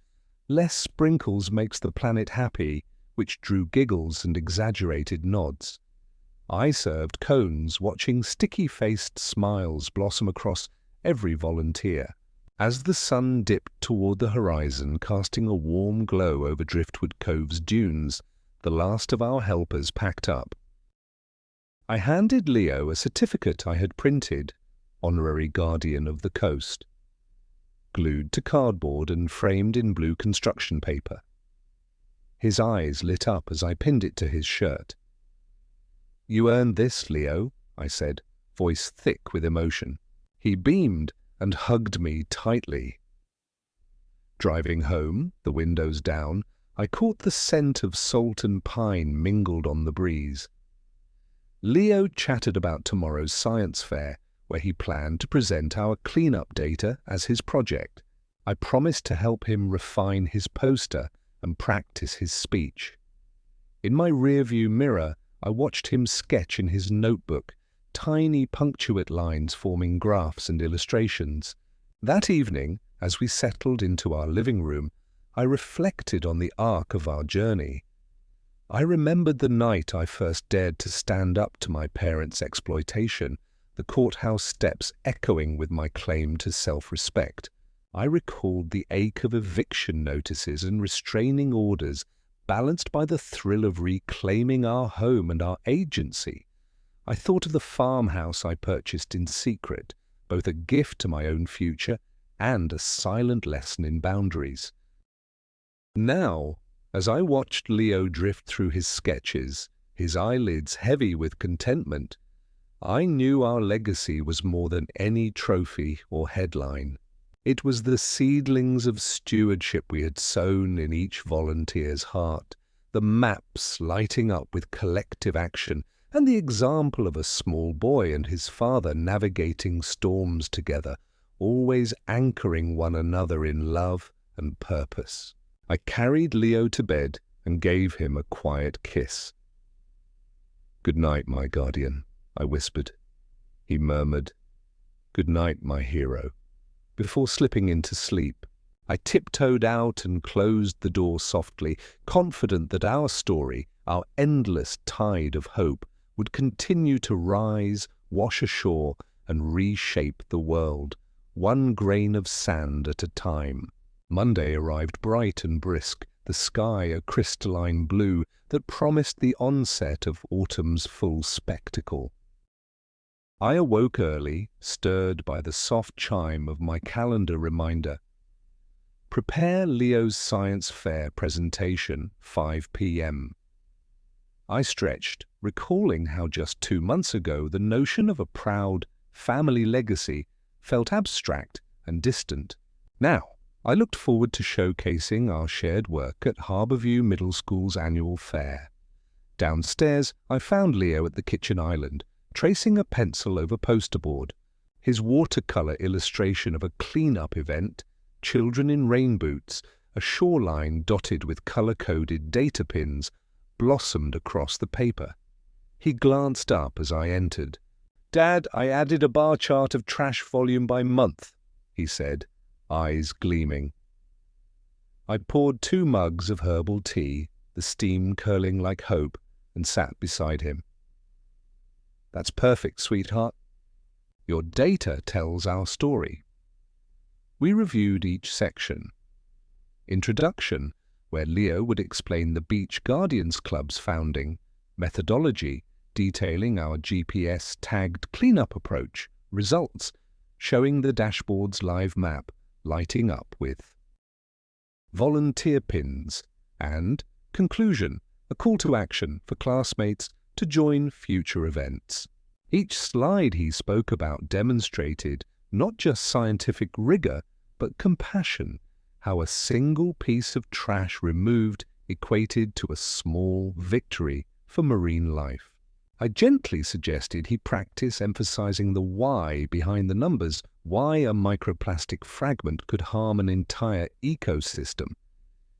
Less sprinkles makes the planet happy, which drew giggles and exaggerated nods. I served cones, watching sticky-faced smiles blossom across every volunteer. As the sun dipped toward the horizon, casting a warm glow over Driftwood Cove's dunes, the last of our helpers packed up. I handed Leo a certificate I had printed, Honorary Guardian of the Coast, glued to cardboard and framed in blue construction paper. His eyes lit up as I pinned it to his shirt. "You earned this, Leo," I said, voice thick with emotion. He beamed and hugged me tightly. Driving home, the windows down, I caught the scent of salt and pine mingled on the breeze. Leo chatted about tomorrow's science fair, where he planned to present our cleanup data as his project. I promised to help him refine his poster and practice his speech. In my rearview mirror, I watched him sketch in his notebook, tiny punctuate lines forming graphs and illustrations. That evening, as we settled into our living room, I reflected on the arc of our journey. I remembered the night I first dared to stand up to my parents' exploitation, the courthouse steps echoing with my claim to self-respect. I recalled the ache of eviction notices and restraining orders, balanced by the thrill of reclaiming our home and our agency. I thought of the farmhouse I purchased in secret, both a gift to my own future and a silent lesson in boundaries. Now, as I watched Leo drift through his sketches, his eyelids heavy with contentment, I knew our legacy was more than any trophy or headline. It was the seedlings of stewardship we had sown in each volunteer's heart, the maps lighting up with collective action, and the example of a small boy and his father navigating storms together, always anchoring one another in love and purpose. I carried Leo to bed and gave him a quiet kiss. "Good night, my guardian," I whispered. He murmured, "Good night, my hero," before slipping into sleep. I tiptoed out and closed the door softly, confident that our story, our endless tide of hope, would continue to rise, wash ashore, and reshape the world, one grain of sand at a time. Monday arrived bright and brisk, the sky a crystalline blue that promised the onset of autumn's full spectacle. I awoke early, stirred by the soft chime of my calendar reminder. Prepare Leo's science fair presentation, 5 p.m. I stretched, recalling how just 2 months ago the notion of a proud family legacy felt abstract and distant. Now, I looked forward to showcasing our shared work at Harbourview Middle School's annual fair. Downstairs, I found Leo at the kitchen island, tracing a pencil over poster board. His watercolour illustration of a clean-up event, children in rain boots, a shoreline dotted with colour-coded data pins, blossomed across the paper. He glanced up as I entered. "Dad, I added a bar chart of trash volume by month," he said, eyes gleaming. I poured 2 mugs of herbal tea, the steam curling like hope, and sat beside him. "That's perfect, sweetheart. Your data tells our story." We reviewed each section. Introduction, where Leo would explain the Beach Guardians Club's founding, methodology, detailing our GPS-tagged cleanup approach, results, showing the dashboard's live map, lighting up with volunteer pins, and conclusion, a call to action for classmates to join future events. Each slide he spoke about demonstrated not just scientific rigor, but compassion, how a single piece of trash removed equated to a small victory for marine life. I gently suggested he practice emphasizing the why behind the numbers, why a microplastic fragment could harm an entire ecosystem.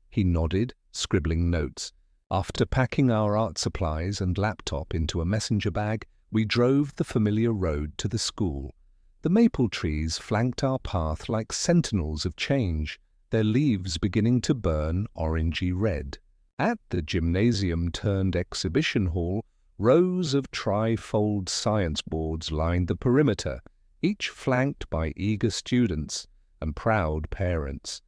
He nodded, scribbling notes. After packing our art supplies and laptop into a messenger bag, we drove the familiar road to the school. The maple trees flanked our path like sentinels of change, their leaves beginning to burn orangey red. At the gymnasium-turned-exhibition hall, rows of tri-fold science boards lined the perimeter, each flanked by eager students and proud parents.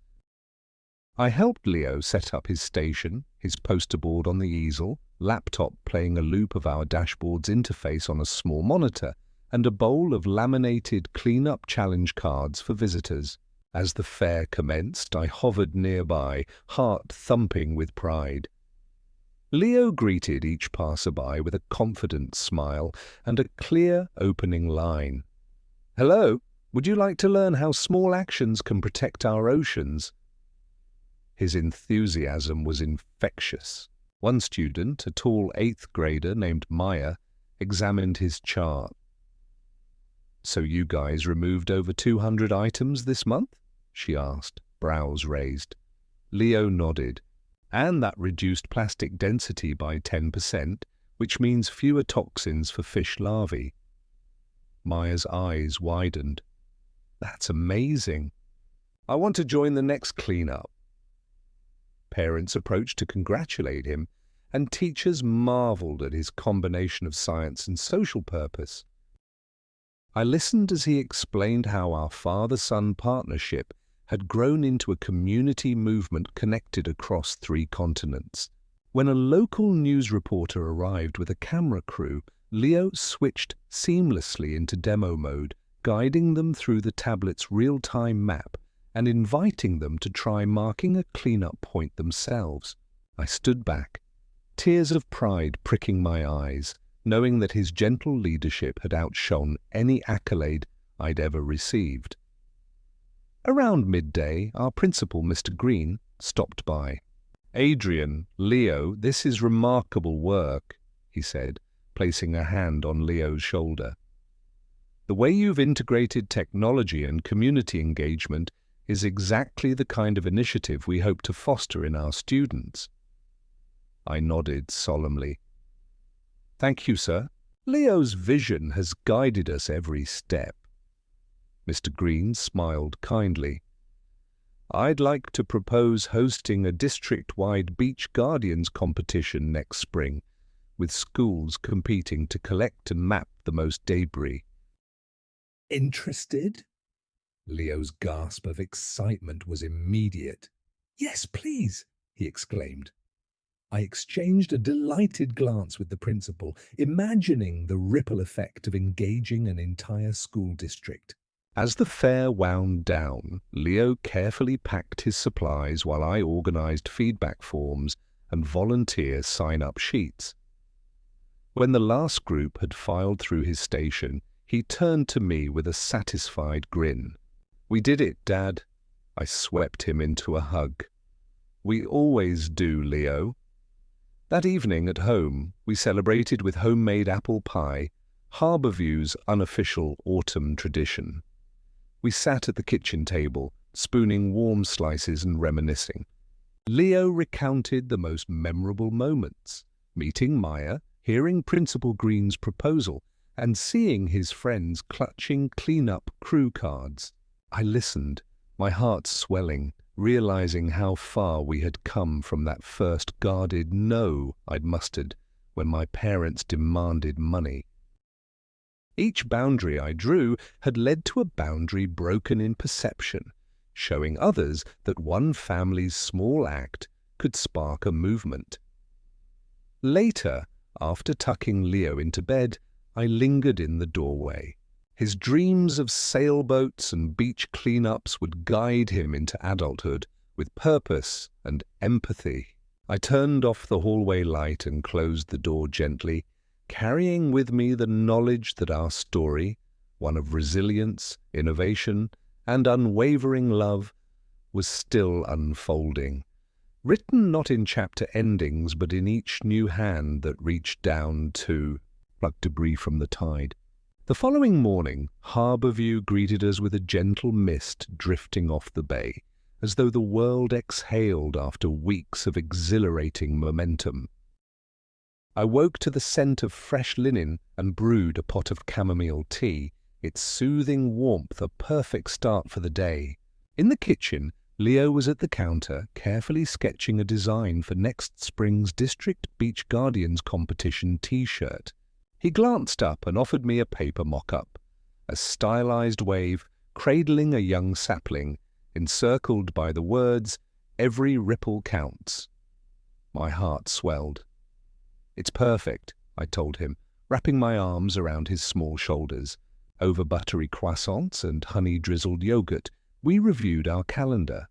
I helped Leo set up his station, his poster board on the easel, laptop playing a loop of our dashboard's interface on a small monitor, and a bowl of laminated clean-up challenge cards for visitors. As the fair commenced, I hovered nearby, heart thumping with pride. Leo greeted each passerby with a confident smile and a clear opening line. "Hello, would you like to learn how small actions can protect our oceans?" His enthusiasm was infectious. One student, a tall 8th grader named Maya, examined his chart. "So you guys removed over 200 items this month?" she asked, brows raised. Leo nodded. "And that reduced plastic density by 10%, which means fewer toxins for fish larvae." Maya's eyes widened. "That's amazing. I want to join the next cleanup." Parents approached to congratulate him, and teachers marveled at his combination of science and social purpose. I listened as he explained how our father-son partnership had grown into a community movement connected across 3 continents. When a local news reporter arrived with a camera crew, Leo switched seamlessly into demo mode, guiding them through the tablet's real-time map and inviting them to try marking a cleanup point themselves. I stood back, tears of pride pricking my eyes, knowing that his gentle leadership had outshone any accolade I'd ever received. Around midday, our principal, Mr. Green, stopped by. "Adrian, Leo, this is remarkable work," he said, placing a hand on Leo's shoulder. "The way you've integrated technology and community engagement is exactly the kind of initiative we hope to foster in our students." I nodded solemnly. "Thank you, sir. Leo's vision has guided us every step." Mr. Green smiled kindly. "I'd like to propose hosting a district-wide Beach Guardians competition next spring, with schools competing to collect and map the most debris." "Interested?" Leo's gasp of excitement was immediate. "Yes, please," he exclaimed. I exchanged a delighted glance with the principal, imagining the ripple effect of engaging an entire school district. As the fair wound down, Leo carefully packed his supplies while I organized feedback forms and volunteer sign-up sheets. When the last group had filed through his station, he turned to me with a satisfied grin. "We did it, Dad." I swept him into a hug. "We always do, Leo." That evening at home, we celebrated with homemade apple pie, Harborview's unofficial autumn tradition. We sat at the kitchen table, spooning warm slices and reminiscing. Leo recounted the most memorable moments, meeting Maya, hearing Principal Green's proposal, and seeing his friends clutching clean-up crew cards. I listened, my heart swelling, realizing how far we had come from that first guarded no I'd mustered when my parents demanded money. Each boundary I drew had led to a boundary broken in perception, showing others that one family's small act could spark a movement. Later, after tucking Leo into bed, I lingered in the doorway. His dreams of sailboats and beach cleanups would guide him into adulthood with purpose and empathy. I turned off the hallway light and closed the door gently, carrying with me the knowledge that our story, one of resilience, innovation, and unwavering love, was still unfolding, written not in chapter endings but in each new hand that reached down to pluck debris from the tide. The following morning, Harborview greeted us with a gentle mist drifting off the bay, as though the world exhaled after weeks of exhilarating momentum. I woke to the scent of fresh linen and brewed a pot of chamomile tea, its soothing warmth a perfect start for the day. In the kitchen, Leo was at the counter, carefully sketching a design for next spring's District Beach Guardians competition T-shirt. He glanced up and offered me a paper mock-up, a stylized wave cradling a young sapling, encircled by the words, "Every ripple counts." My heart swelled. "It's perfect," I told him, wrapping my arms around his small shoulders. Over buttery croissants and honey-drizzled yogurt, we reviewed our calendar.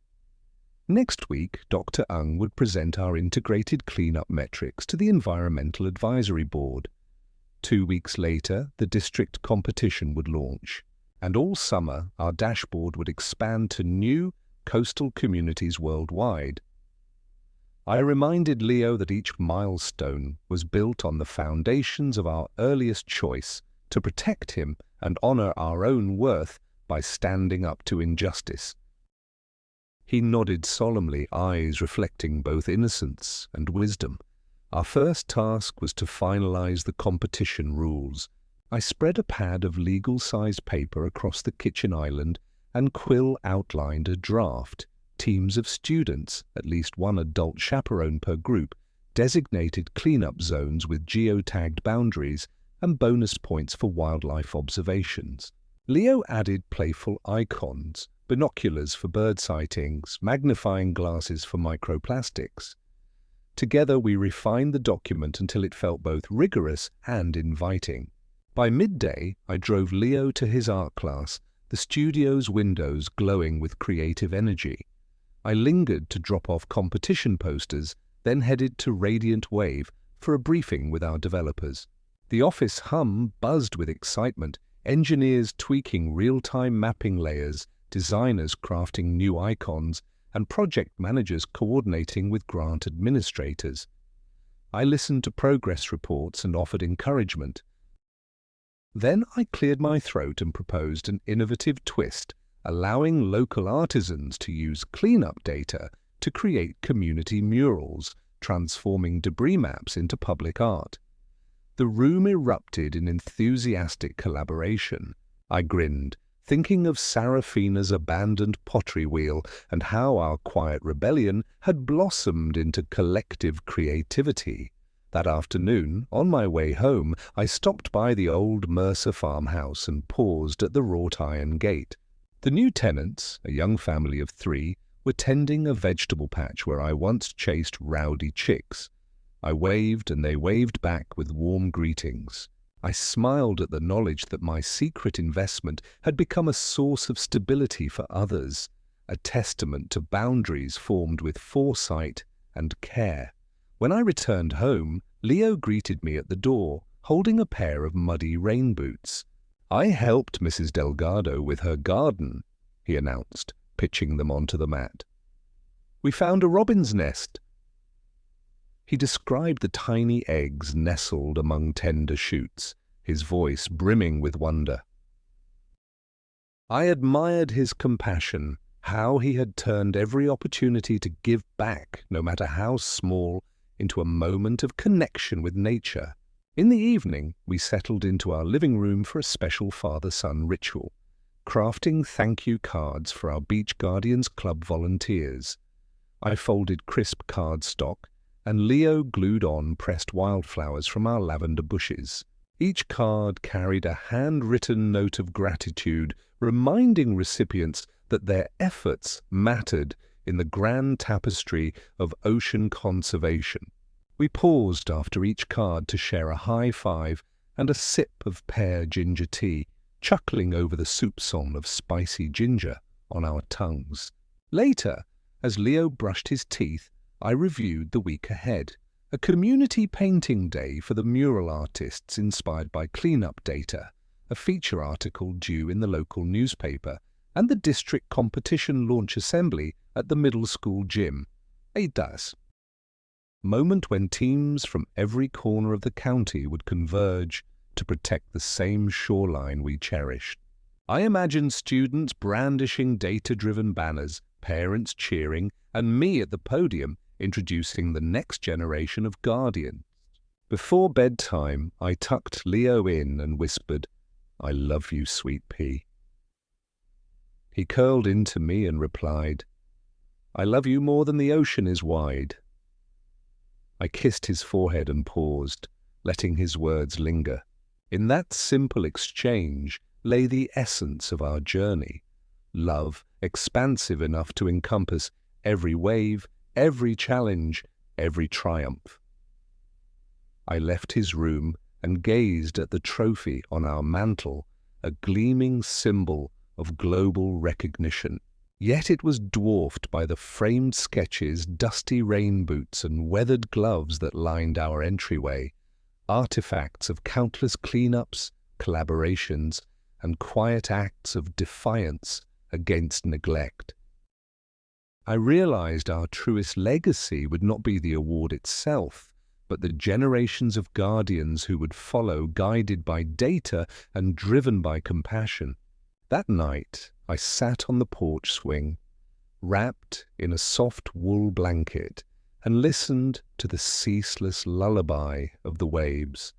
Next week, Dr. Ung would present our integrated cleanup metrics to the Environmental Advisory Board. 2 weeks later, the district competition would launch, and all summer our dashboard would expand to new coastal communities worldwide. I reminded Leo that each milestone was built on the foundations of our earliest choice to protect him and honor our own worth by standing up to injustice. He nodded solemnly, eyes reflecting both innocence and wisdom. Our first task was to finalize the competition rules. I spread a pad of legal-sized paper across the kitchen island, and Quill outlined a draft. Teams of students, at least one adult chaperone per group, designated cleanup zones with geotagged boundaries and bonus points for wildlife observations. Leo added playful icons, binoculars for bird sightings, magnifying glasses for microplastics. Together we refined the document until it felt both rigorous and inviting. By midday, I drove Leo to his art class, the studio's windows glowing with creative energy. I lingered to drop off competition posters, then headed to Radiant Wave for a briefing with our developers. The office hum buzzed with excitement, engineers tweaking real-time mapping layers, designers crafting new icons, and project managers coordinating with grant administrators. I listened to progress reports and offered encouragement. Then I cleared my throat and proposed an innovative twist, allowing local artisans to use cleanup data to create community murals, transforming debris maps into public art. The room erupted in enthusiastic collaboration. I grinned, thinking of Sarafina's abandoned pottery wheel and how our quiet rebellion had blossomed into collective creativity. That afternoon, on my way home, I stopped by the old Mercer farmhouse and paused at the wrought iron gate. The new tenants, a young family of 3, were tending a vegetable patch where I once chased rowdy chicks. I waved and they waved back with warm greetings. I smiled at the knowledge that my secret investment had become a source of stability for others, a testament to boundaries formed with foresight and care. When I returned home, Leo greeted me at the door, holding a pair of muddy rain boots. "I helped Mrs. Delgado with her garden," he announced, pitching them onto the mat. "We found a robin's nest." He described the tiny eggs nestled among tender shoots, his voice brimming with wonder. I admired his compassion, how he had turned every opportunity to give back, no matter how small, into a moment of connection with nature. In the evening, we settled into our living room for a special father-son ritual, crafting thank-you cards for our Beach Guardians Club volunteers. I folded crisp cardstock, and Leo glued on pressed wildflowers from our lavender bushes. Each card carried a handwritten note of gratitude, reminding recipients that their efforts mattered in the grand tapestry of ocean conservation. We paused after each card to share a high five and a sip of pear ginger tea, chuckling over the soupçon of spicy ginger on our tongues. Later, as Leo brushed his teeth, I reviewed the week ahead. A community painting day for the mural artists inspired by cleanup data, a feature article due in the local newspaper, and the district competition launch assembly at the middle school gym. Eitas. Moment when teams from every corner of the county would converge to protect the same shoreline we cherished. I imagined students brandishing data-driven banners, parents cheering, and me at the podium introducing the next generation of guardians. Before bedtime, I tucked Leo in and whispered, "I love you, sweet pea." He curled into me and replied, I love you more than the ocean is wide. I kissed his forehead and paused, letting his words linger. In that simple exchange lay the essence of our journey. Love expansive enough to encompass every wave, every challenge, every triumph. I left his room and gazed at the trophy on our mantel, a gleaming symbol of global recognition. Yet it was dwarfed by the framed sketches, dusty rain boots, and weathered gloves that lined our entryway, artifacts of countless cleanups, collaborations, and quiet acts of defiance against neglect. I realized our truest legacy would not be the award itself, but the generations of guardians who would follow, guided by data and driven by compassion. That night, I sat on the porch swing, wrapped in a soft wool blanket, and listened to the ceaseless lullaby of the waves.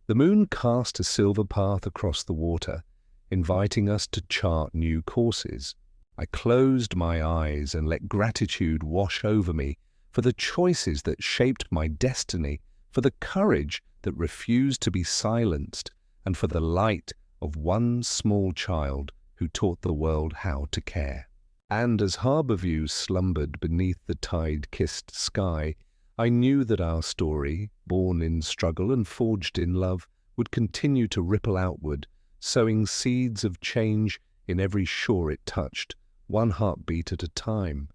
The moon cast a silver path across the water, inviting us to chart new courses. I closed my eyes and let gratitude wash over me for the choices that shaped my destiny, for the courage that refused to be silenced, and for the light of one small child who taught the world how to care. And as Harborview slumbered beneath the tide-kissed sky, I knew that our story, born in struggle and forged in love, would continue to ripple outward, sowing seeds of change in every shore it touched, one heartbeat at a time.